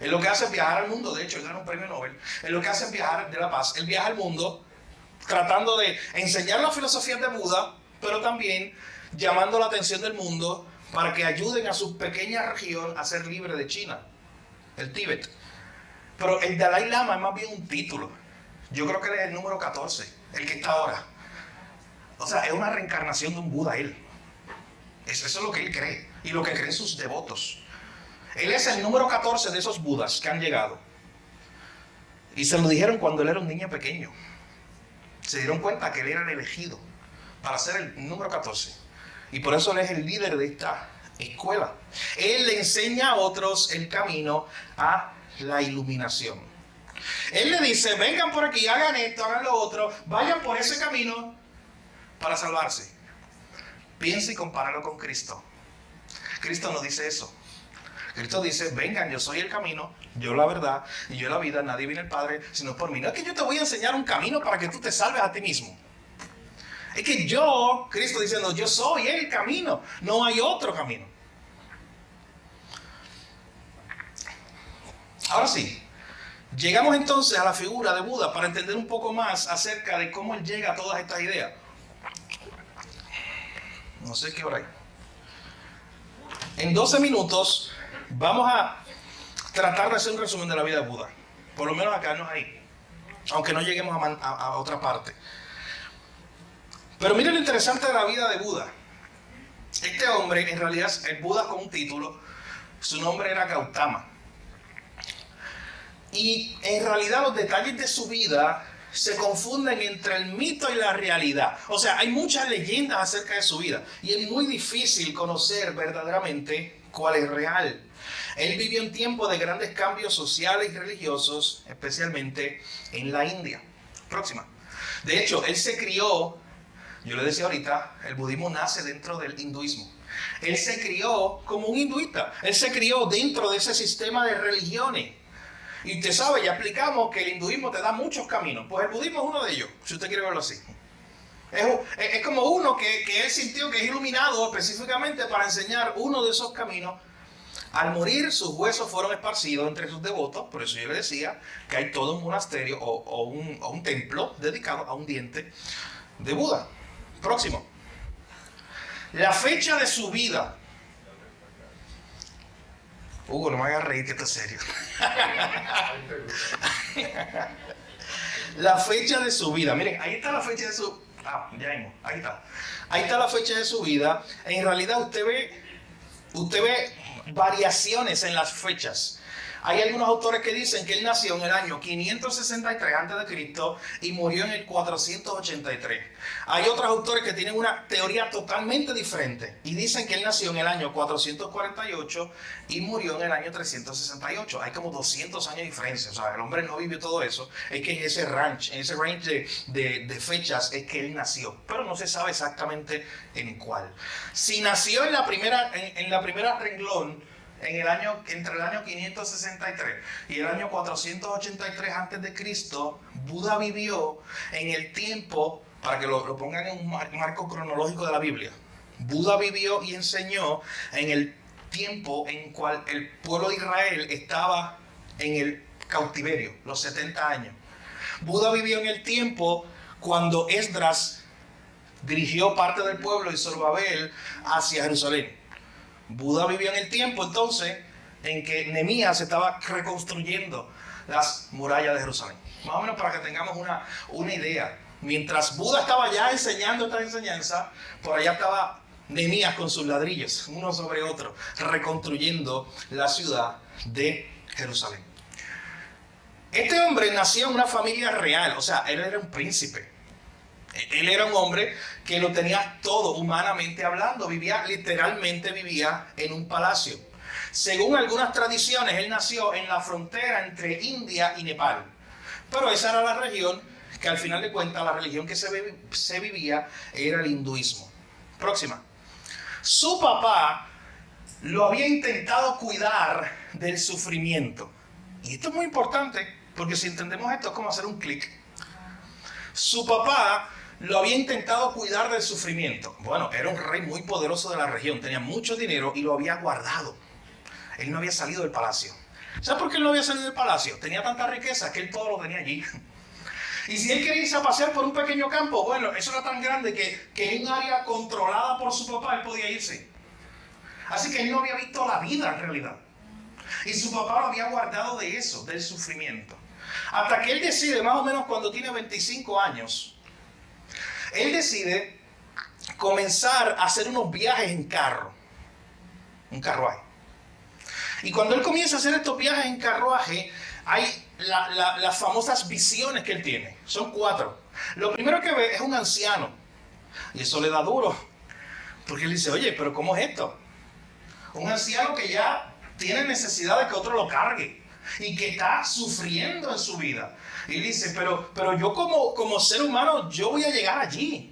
Él lo que hace es viajar al mundo. De hecho, él gana un premio Nobel. Él lo que hace es viajar de la paz. Él viaja al mundo tratando de enseñar las filosofías de Buda, pero también llamando la atención del mundo para que ayuden a su pequeña región a ser libre de China, el Tíbet. Pero el Dalai Lama es más bien un título. Yo creo que él es el número 14, el que está ahora. O sea, es una reencarnación de un Buda él. Eso es lo que él cree y lo que creen sus devotos. Él es el número 14 de esos Budas que han llegado. Y se lo dijeron cuando él era un niño pequeño. Se dieron cuenta que él era el elegido para ser el número 14. Y por eso él es el líder de esta escuela. Él le enseña a otros el camino a la iluminación. Él le dice, vengan por aquí, hagan esto, hagan lo otro, vayan por ese camino para salvarse. Piensa y compáralo con Cristo. Cristo no dice eso. Cristo dice, vengan, yo soy el camino, yo la verdad y yo la vida, nadie viene al Padre sino por mí. No es que yo te voy a enseñar un camino para que tú te salves a ti mismo. Es que Cristo diciendo, yo soy el camino, no hay otro camino. Ahora sí, llegamos entonces a la figura de Buda para entender un poco más acerca de cómo él llega a todas estas ideas. No sé qué hora hay. En 12 minutos vamos a tratar de hacer un resumen de la vida de Buda. Por lo menos acá no ahí. Aunque no lleguemos a otra parte. Pero miren lo interesante de la vida de Buda. Este hombre, en realidad, el Buda con un título, su nombre era Gautama. Y en realidad los detalles de su vida se confunden entre el mito y la realidad. O sea, hay muchas leyendas acerca de su vida y es muy difícil conocer verdaderamente cuál es real. Él vivió un tiempo de grandes cambios sociales y religiosos, especialmente en la India. Próxima. De hecho, él se crió, yo le decía ahorita, el budismo nace dentro del hinduismo. Él se crió como un hinduista. Él se crió dentro de ese sistema de religiones. Y usted sabe, ya explicamos que el hinduismo te da muchos caminos. Pues el budismo es uno de ellos, si usted quiere verlo así. Es como uno que él sintió que es iluminado específicamente para enseñar uno de esos caminos. Al morir, sus huesos fueron esparcidos entre sus devotos. Por eso yo le decía que hay todo un monasterio o un templo dedicado a un diente de Buda. Próximo. La fecha de su vida. Hugo, no me hagas reír, que esto es serio. La fecha de su vida. Miren, ahí está la fecha de su... ahí está. Ahí está la fecha de su vida. En realidad usted ve variaciones en las fechas. Hay algunos autores que dicen que él nació en el año 563 a.C. y murió en el 483. Hay otros autores que tienen una teoría totalmente diferente y dicen que él nació en el año 448 y murió en el año 368. Hay como 200 años de diferencia. O sea, el hombre no vivió todo eso. Es que en ese range de fechas es que él nació. Pero no se sabe exactamente en cuál. Si nació en la primera renglón, entre el año 563 y el año 483 a.C., Buda vivió en el tiempo, para que lo pongan en un marco cronológico de la Biblia. Buda vivió y enseñó en el tiempo en cual el pueblo de Israel estaba en el cautiverio, los 70 años. Buda vivió en el tiempo cuando Esdras dirigió parte del pueblo y Zorobabel hacia Jerusalén. Buda vivió en el tiempo entonces en que Nehemías estaba reconstruyendo las murallas de Jerusalén. Más o menos para que tengamos una idea. Mientras Buda estaba ya enseñando esta enseñanza, por allá estaba Nehemías con sus ladrillos, uno sobre otro, reconstruyendo la ciudad de Jerusalén. Este hombre nació en una familia real, o sea, él era un príncipe. Él era un hombre que lo tenía todo humanamente hablando, literalmente vivía en un palacio. Según algunas tradiciones, él nació en la frontera entre India y Nepal. Pero esa era la región que al final de cuentas la religión que se vivía era el hinduismo. Próxima. Su papá lo había intentado cuidar del sufrimiento. Y esto es muy importante, porque si entendemos esto es como hacer un clic. Su papá lo había intentado cuidar del sufrimiento. Bueno, era un rey muy poderoso de la región, tenía mucho dinero y lo había guardado. Él no había salido del palacio. ¿Sabes por qué él no había salido del palacio? Tenía tanta riqueza que él todo lo tenía allí. Y si él quería irse a pasear por un pequeño campo, bueno, eso era tan grande que en un área controlada por su papá él podía irse. Así que él no había visto la vida en realidad. Y su papá lo había guardado de eso, del sufrimiento. Hasta que él decide, más o menos cuando tiene 25 años, él decide comenzar a hacer unos viajes en carro. Un carruaje. Y cuando él comienza a hacer estos viajes en carruaje, hay las famosas visiones que él tiene. Son 4. Lo primero que ve es un anciano. Y eso le da duro. Porque él dice, oye, pero ¿cómo es esto? Un anciano que ya tiene necesidad de que otro lo cargue. Y que está sufriendo en su vida. Y él dice, pero yo como ser humano, yo voy a llegar allí.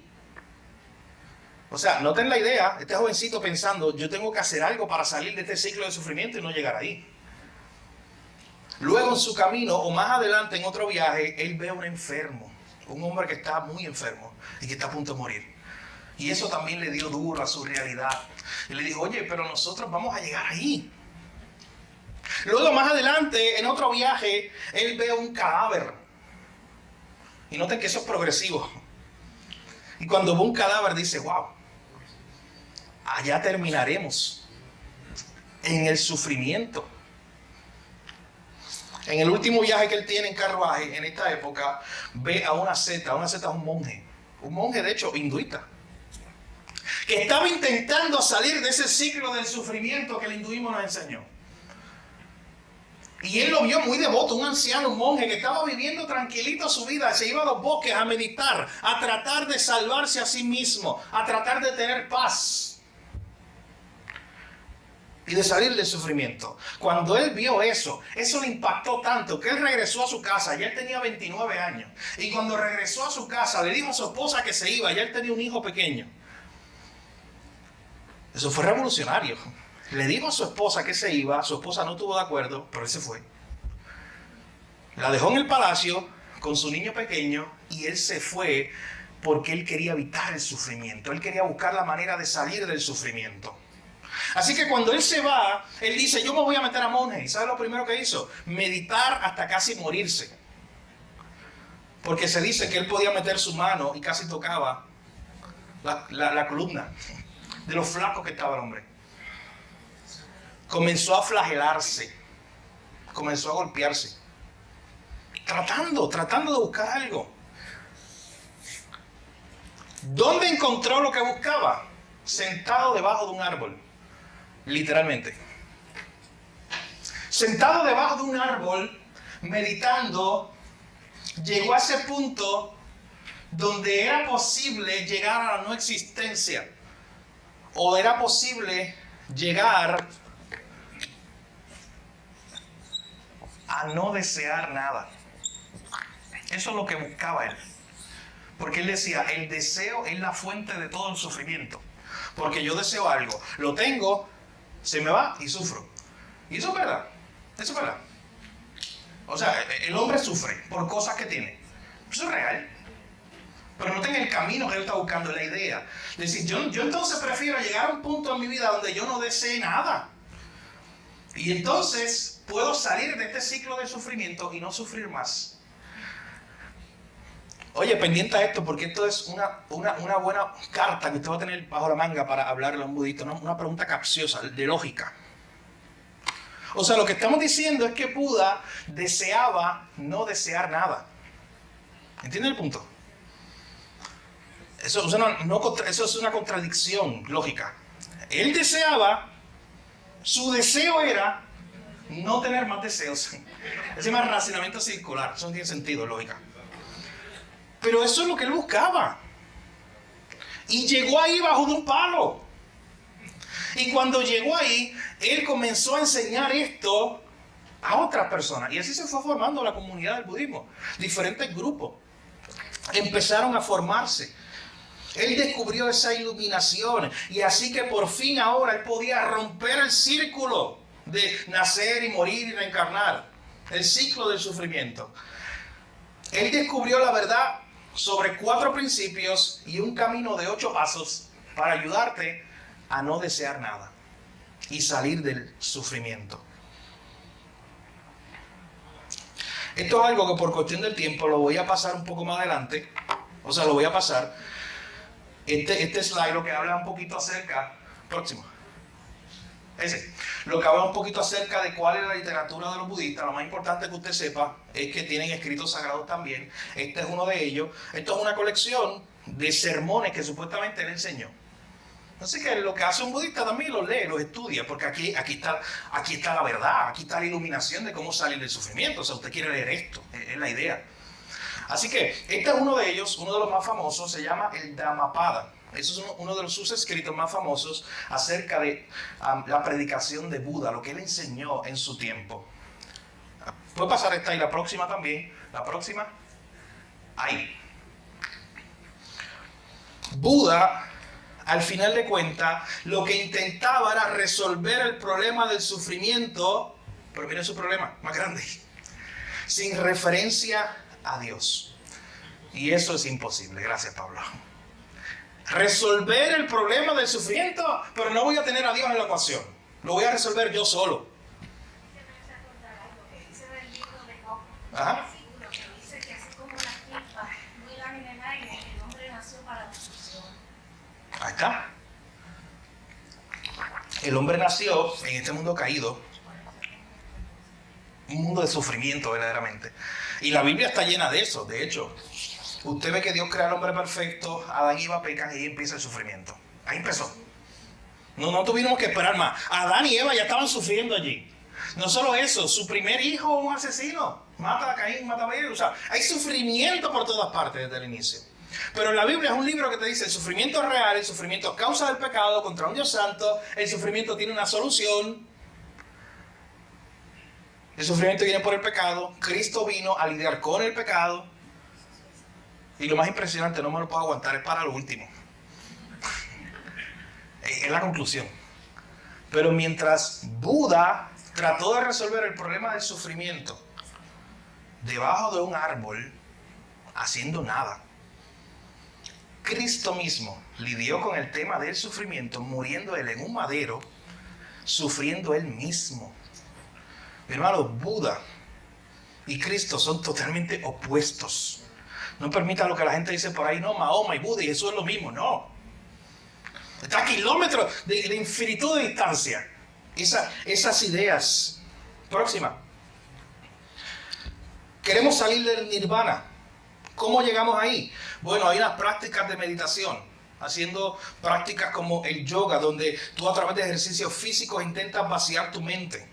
O sea, noten la idea, este jovencito pensando, yo tengo que hacer algo para salir de este ciclo de sufrimiento y no llegar ahí. Luego en su camino, o más adelante en otro viaje, él ve a un enfermo, un hombre que está muy enfermo y que está a punto de morir. Y eso también le dio duro a su realidad. Y le dijo, oye, pero nosotros vamos a llegar ahí. Luego más adelante, en otro viaje, él ve un cadáver. Y noten que eso es progresivo. Y cuando ve un cadáver dice, wow, allá terminaremos en el sufrimiento. En el último viaje que él tiene en carruaje, en esta época, ve a una seta es un monje de hecho hinduista, que estaba intentando salir de ese ciclo del sufrimiento que el hinduismo nos enseñó. Y él lo vio muy devoto, un anciano, un monje que estaba viviendo tranquilito su vida, se iba a los bosques a meditar, a tratar de salvarse a sí mismo, a tratar de tener paz y de salir del sufrimiento. Cuando él vio eso le impactó tanto que él regresó a su casa, ya él tenía 29 años, y cuando regresó a su casa le dijo a su esposa que se iba, ya él tenía un hijo pequeño. Eso fue revolucionario. Le dijo a su esposa que se iba, su esposa no estuvo de acuerdo, pero él se fue. La dejó en el palacio con su niño pequeño y él se fue porque él quería evitar el sufrimiento, él quería buscar la manera de salir del sufrimiento. Así que cuando él se va, él dice, yo me voy a meter a monje. ¿Y sabe lo primero que hizo? Meditar hasta casi morirse. Porque se dice que él podía meter su mano y casi tocaba la columna de lo flaco que estaba el hombre. Comenzó a flagelarse, comenzó a golpearse, tratando de buscar algo. ¿Dónde encontró lo que buscaba? Sentado debajo de un árbol, literalmente. Sentado debajo de un árbol, meditando, llegó a ese punto donde era posible llegar a la no existencia, o era posible llegar a no desear nada. Eso es lo que buscaba él. Porque él decía, el deseo es la fuente de todo el sufrimiento. Porque yo deseo algo, lo tengo, se me va y sufro. Y eso es verdad, eso es verdad. O sea, el hombre sufre por cosas que tiene. Eso es real. Pero no tenga el camino que él está buscando, la idea. Es decir, yo entonces prefiero llegar a un punto en mi vida donde yo no desee nada. Y entonces puedo salir de este ciclo de sufrimiento y no sufrir más. Oye, pendiente a esto, porque esto es una buena carta que usted va a tener bajo la manga para hablarle a un budista. Una pregunta capciosa, de lógica. O sea, lo que estamos diciendo es que Buda deseaba no desear nada. ¿Entienden el punto? Eso es una contradicción lógica. Él deseaba, su deseo era no tener más deseos. Se llama racionamiento circular. Eso no tiene sentido, lógica. Pero eso es lo que él buscaba. Y llegó ahí bajo de un palo. Y cuando llegó ahí, él comenzó a enseñar esto a otras personas. Y así se fue formando la comunidad del budismo. Diferentes grupos empezaron a formarse. Él descubrió esa iluminación. Y así que por fin ahora él podía romper el círculo de nacer y morir y reencarnar. El ciclo del sufrimiento. Él descubrió la verdad sobre 4 principios y un camino de 8 pasos para ayudarte a no desear nada y salir del sufrimiento. Esto es algo que por cuestión del tiempo lo voy a pasar un poco más adelante. O sea, lo voy a pasar. Este slide lo que habla un poquito acerca... Próximo. Lo que habla un poquito acerca de cuál es la literatura de los budistas. Lo más importante que usted sepa es que tienen escritos sagrados también. Este es uno de ellos. Esto es una colección de sermones que supuestamente él enseñó. Así que lo que hace un budista también los lee, los estudia, porque aquí está la verdad, aquí está la iluminación de cómo salir del sufrimiento. O sea, usted quiere leer esto, es la idea. Así que este es uno de ellos, uno de los más famosos, se llama el Dhammapada. Eso es uno de sus escritos más famosos acerca de la predicación de Buda, lo que él enseñó en su tiempo. Puede pasar esta y la próxima también. La próxima, ahí. Buda, al final de cuentas, lo que intentaba era resolver el problema del sufrimiento, pero miren su problema más grande, sin referencia a Dios. Y eso es imposible. Gracias, Pablo. Resolver el problema del sufrimiento, pero no voy a tener a Dios en la ecuación. Lo voy a resolver yo solo. Ajá. Ahí está. El hombre nació en este mundo caído, un mundo de sufrimiento verdaderamente. Y la Biblia está llena de eso. De hecho, usted ve que Dios crea al hombre perfecto, Adán y Eva pecan y ahí empieza el sufrimiento. Ahí empezó. No tuvimos que esperar más. Adán y Eva ya estaban sufriendo allí. No solo eso, su primer hijo, un asesino, mata a Caín, mata a Abel. O sea, hay sufrimiento por todas partes desde el inicio. Pero la Biblia es un libro que te dice el sufrimiento es real, el sufrimiento es causa del pecado contra un Dios santo, el sufrimiento tiene una solución. El sufrimiento viene por el pecado, Cristo vino a lidiar con el pecado. Y lo más impresionante, no me lo puedo aguantar, es para lo último. Es la conclusión. Pero mientras Buda trató de resolver el problema del sufrimiento debajo de un árbol, haciendo nada, Cristo mismo lidió con el tema del sufrimiento, muriendo él en un madero, sufriendo él mismo. Mi hermano, Buda y Cristo son totalmente opuestos. No permita lo que la gente dice por ahí, no, Mahoma y Buda y Jesús es lo mismo, no. Está a kilómetros de infinitud de distancia. Esas ideas. Próxima. Queremos salir del nirvana. ¿Cómo llegamos ahí? Bueno, hay unas prácticas de meditación, haciendo prácticas como el yoga, donde tú a través de ejercicios físicos intentas vaciar tu mente.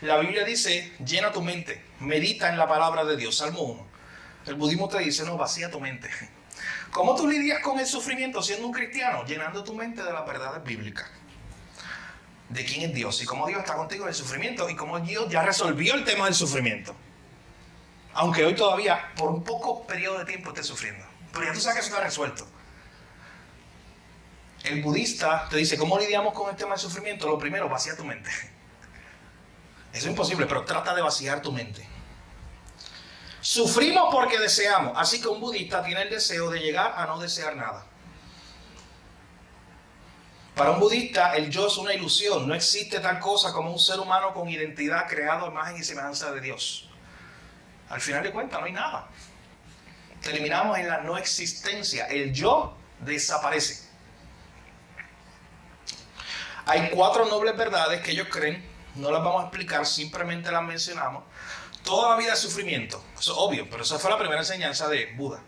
La Biblia dice, llena tu mente, medita en la palabra de Dios, Salmo 1. El budismo te dice, no, vacía tu mente. ¿Cómo tú lidias con el sufrimiento siendo un cristiano? Llenando tu mente de las verdades bíblicas. De quién es Dios y cómo Dios está contigo en el sufrimiento y cómo Dios ya resolvió el tema del sufrimiento. Aunque hoy todavía, por un poco periodo de tiempo, estés sufriendo. Pero ya tú sabes que eso está resuelto. El budista te dice, ¿cómo lidiamos con el tema del sufrimiento? Lo primero, vacía tu mente. Eso es imposible, pero trata de vaciar tu mente. Sufrimos porque deseamos. Así que un budista tiene el deseo de llegar a no desear nada. Para un budista, el yo es una ilusión. No existe tal cosa como un ser humano con identidad creado a imagen y semejanza de Dios. Al final de cuentas, no hay nada. Terminamos en la no existencia. El yo desaparece. Hay 4 nobles verdades que ellos creen no las vamos a explicar, simplemente las mencionamos. Toda la vida es sufrimiento, eso es obvio, pero esa fue la primera enseñanza de Buda.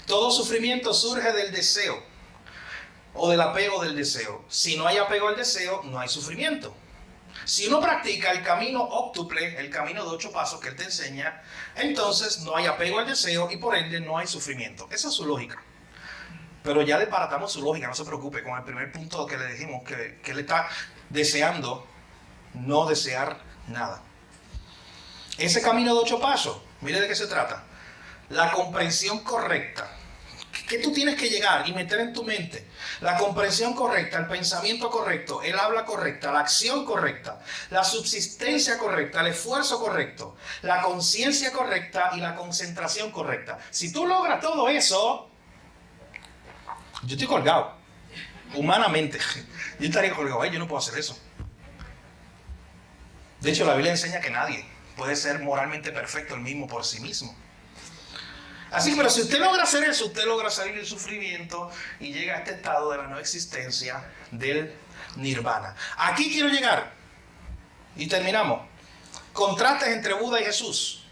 Todo sufrimiento surge del deseo o del apego del deseo. Si no hay apego al deseo, no hay sufrimiento. Si uno practica el camino óctuple, el camino de 8 pasos que él te enseña, entonces no hay apego al deseo y por ende no hay sufrimiento. Esa es su lógica. Pero ya desbaratamos su lógica, no se preocupe, con el primer punto que le dijimos, que él está deseando no desear nada. Ese camino de 8 pasos, mire de qué se trata. La comprensión correcta. ¿Qué tú tienes que llegar y meter en tu mente? La comprensión correcta, el pensamiento correcto, el habla correcta, la acción correcta, la subsistencia correcta, el esfuerzo correcto, la conciencia correcta y la concentración correcta. Si tú logras todo eso, yo estoy colgado. Humanamente. Yo estaría colgado. Yo no puedo hacer eso. De hecho, la Biblia enseña que nadie puede ser moralmente perfecto el mismo por sí mismo. Así que, pero si usted logra hacer eso, usted logra salir del sufrimiento y llega a este estado de la no existencia del nirvana. Aquí quiero llegar y terminamos. Contrastes entre Buda y Jesús.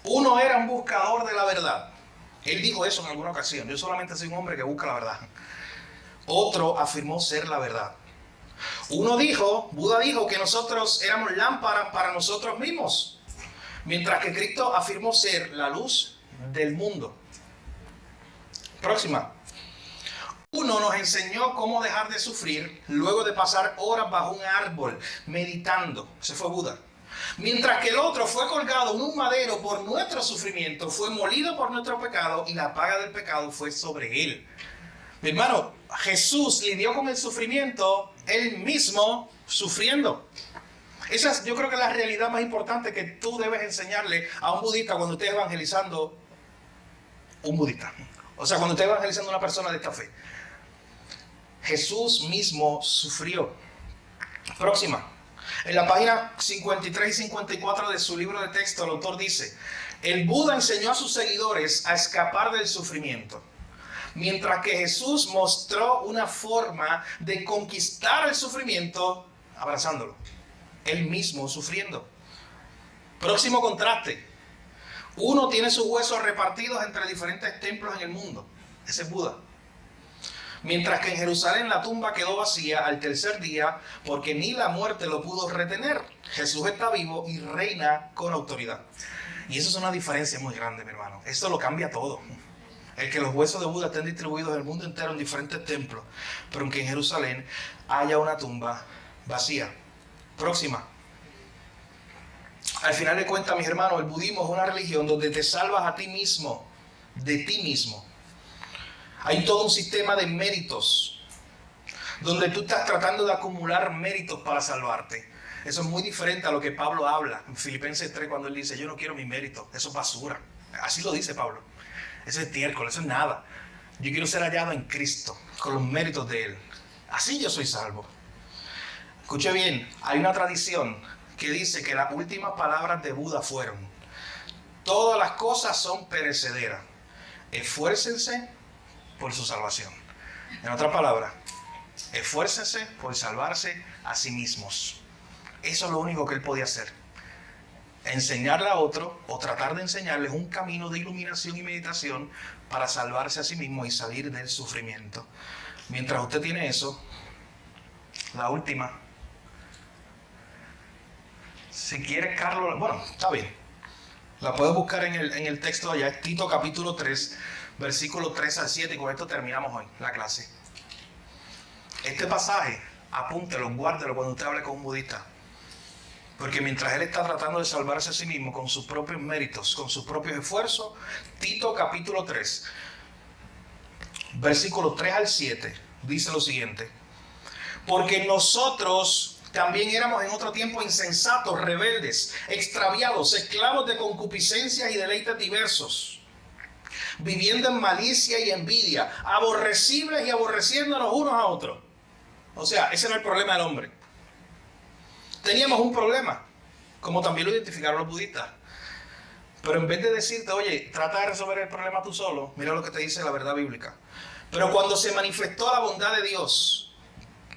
Uno era un buscador de la verdad. Él dijo eso en alguna ocasión. Yo solamente soy un hombre que busca la verdad. Otro afirmó ser la verdad. Buda dijo que nosotros éramos lámparas para nosotros mismos, mientras que Cristo afirmó ser la luz del mundo. Próxima. Uno nos enseñó cómo dejar de sufrir luego de pasar horas bajo un árbol meditando. Ese fue Buda. Mientras que el otro fue colgado en un madero por nuestro sufrimiento, fue molido por nuestro pecado y la paga del pecado fue sobre él. Mi hermano, Jesús lidió con el sufrimiento él mismo sufriendo. Esa es, yo creo que es la realidad más importante que tú debes enseñarle a un budista cuando estés evangelizando un budista. O sea, cuando estés evangelizando a una persona de esta fe. Jesús mismo sufrió. Próxima. En la página 53 y 54 de su libro de texto, el autor dice: el Buda enseñó a sus seguidores a escapar del sufrimiento, mientras que Jesús mostró una forma de conquistar el sufrimiento abrazándolo. Él mismo sufriendo. Próximo contraste. Uno tiene sus huesos repartidos entre diferentes templos en el mundo. Ese es Buda. Mientras que en Jerusalén la tumba quedó vacía al tercer día porque ni la muerte lo pudo retener. Jesús está vivo y reina con autoridad. Y eso es una diferencia muy grande, mi hermano. Eso lo cambia todo. El que los huesos de Buda estén distribuidos en el mundo entero en diferentes templos, pero que en Jerusalén haya una tumba vacía. Próxima. Al final de cuentas, mis hermanos, el budismo es una religión donde te salvas a ti mismo, de ti mismo. Hay todo un sistema de méritos, donde tú estás tratando de acumular méritos para salvarte. Eso es muy diferente a lo que Pablo habla en Filipenses 3 cuando él dice: yo no quiero mi mérito, eso es basura. Así lo dice Pablo. Eso es estiércol, eso es nada. Yo quiero ser hallado en Cristo, con los méritos de Él. Así yo soy salvo. Escuche bien, hay una tradición que dice que las últimas palabras de Buda fueron: todas las cosas son perecederas. Esfuércense por su salvación. En otras palabras, esfuércense por salvarse a sí mismos. Eso es lo único que él podía hacer. Enseñarle a otro o tratar de enseñarles un camino de iluminación y meditación para salvarse a sí mismo y salir del sufrimiento. Mientras usted tiene eso, la última. Si quieres, Carlos, bueno, está bien. La puedes buscar en el texto allá, es Tito capítulo 3, versículos 3 al 7, y con esto terminamos hoy la clase. Este pasaje, apúntelo, guárdelo cuando usted hable con un budista. Porque mientras él está tratando de salvarse a sí mismo con sus propios méritos, con sus propios esfuerzos, Tito capítulo 3, versículos 3 al 7, dice lo siguiente: porque nosotros también éramos en otro tiempo insensatos, rebeldes, extraviados, esclavos de concupiscencias y deleites diversos, viviendo en malicia y envidia, aborrecibles y aborreciéndonos unos a otros. O sea, ese no es el problema del hombre. Teníamos un problema, como también lo identificaron los budistas. Pero en vez de decirte: oye, trata de resolver el problema tú solo, mira lo que te dice la verdad bíblica. Pero cuando se manifestó la bondad de Dios,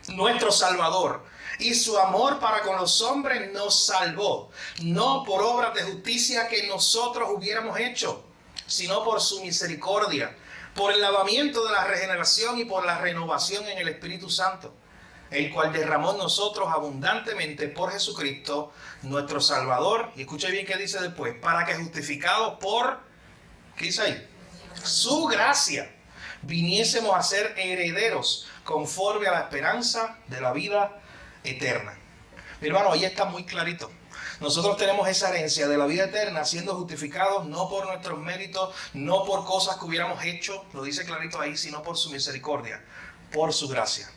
nuestro Salvador, y su amor para con los hombres nos salvó, no por obras de justicia que nosotros hubiéramos hecho, sino por su misericordia, por el lavamiento de la regeneración y por la renovación en el Espíritu Santo, el cual derramó en nosotros abundantemente por Jesucristo, nuestro Salvador. Y escuche bien qué dice después: para que justificados por, ¿qué dice ahí? Su gracia, viniésemos a ser herederos conforme a la esperanza de la vida eterna. Mi hermano, ahí está muy clarito. Nosotros tenemos esa herencia de la vida eterna siendo justificados no por nuestros méritos, no por cosas que hubiéramos hecho, lo dice clarito ahí, sino por su misericordia, por su gracia.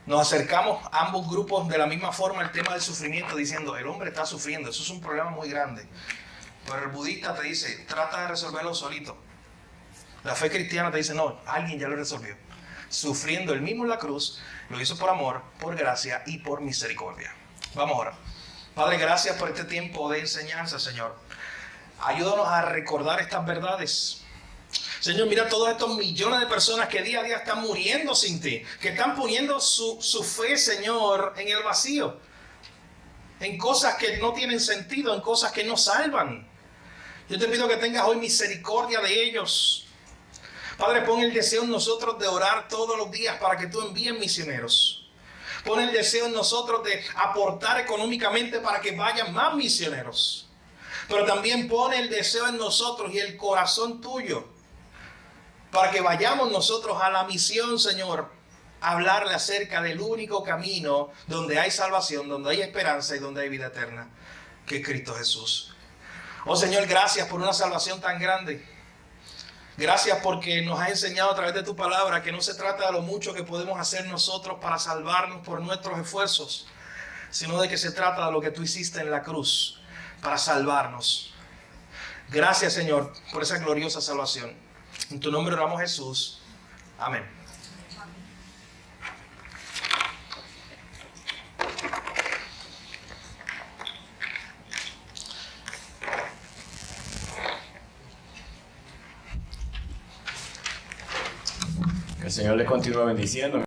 Nos acercamos a ambos grupos de la misma forma al tema del sufrimiento, diciendo: el hombre está sufriendo, eso es un problema muy grande. Pero el budista te dice: trata de resolverlo solito. La fe cristiana te dice: no, alguien ya lo resolvió. Sufriendo él mismo en la cruz, lo hizo por amor, por gracia y por misericordia. Vamos ahora. Padre, gracias por este tiempo de enseñanza, Señor. Ayúdanos a recordar estas verdades. Señor, mira todos estos millones de personas que día a día están muriendo sin ti, que están poniendo su fe, Señor, en el vacío, en cosas que no tienen sentido, en cosas que no salvan. Yo te pido que tengas hoy misericordia de ellos. Padre, pon el deseo en nosotros de orar todos los días para que tú envíes misioneros. Pon el deseo en nosotros de aportar económicamente para que vayan más misioneros. Pero también pon el deseo en nosotros y el corazón tuyo para que vayamos nosotros a la misión, Señor, a hablarle acerca del único camino donde hay salvación, donde hay esperanza y donde hay vida eterna, que es Cristo Jesús. Oh Señor, gracias por una salvación tan grande. Gracias porque nos has enseñado a través de tu palabra que no se trata de lo mucho que podemos hacer nosotros para salvarnos por nuestros esfuerzos, sino de que se trata de lo que tú hiciste en la cruz para salvarnos. Gracias, Señor, por esa gloriosa salvación. En tu nombre oramos, Jesús. Amén. Que el Señor les continúe bendiciendo.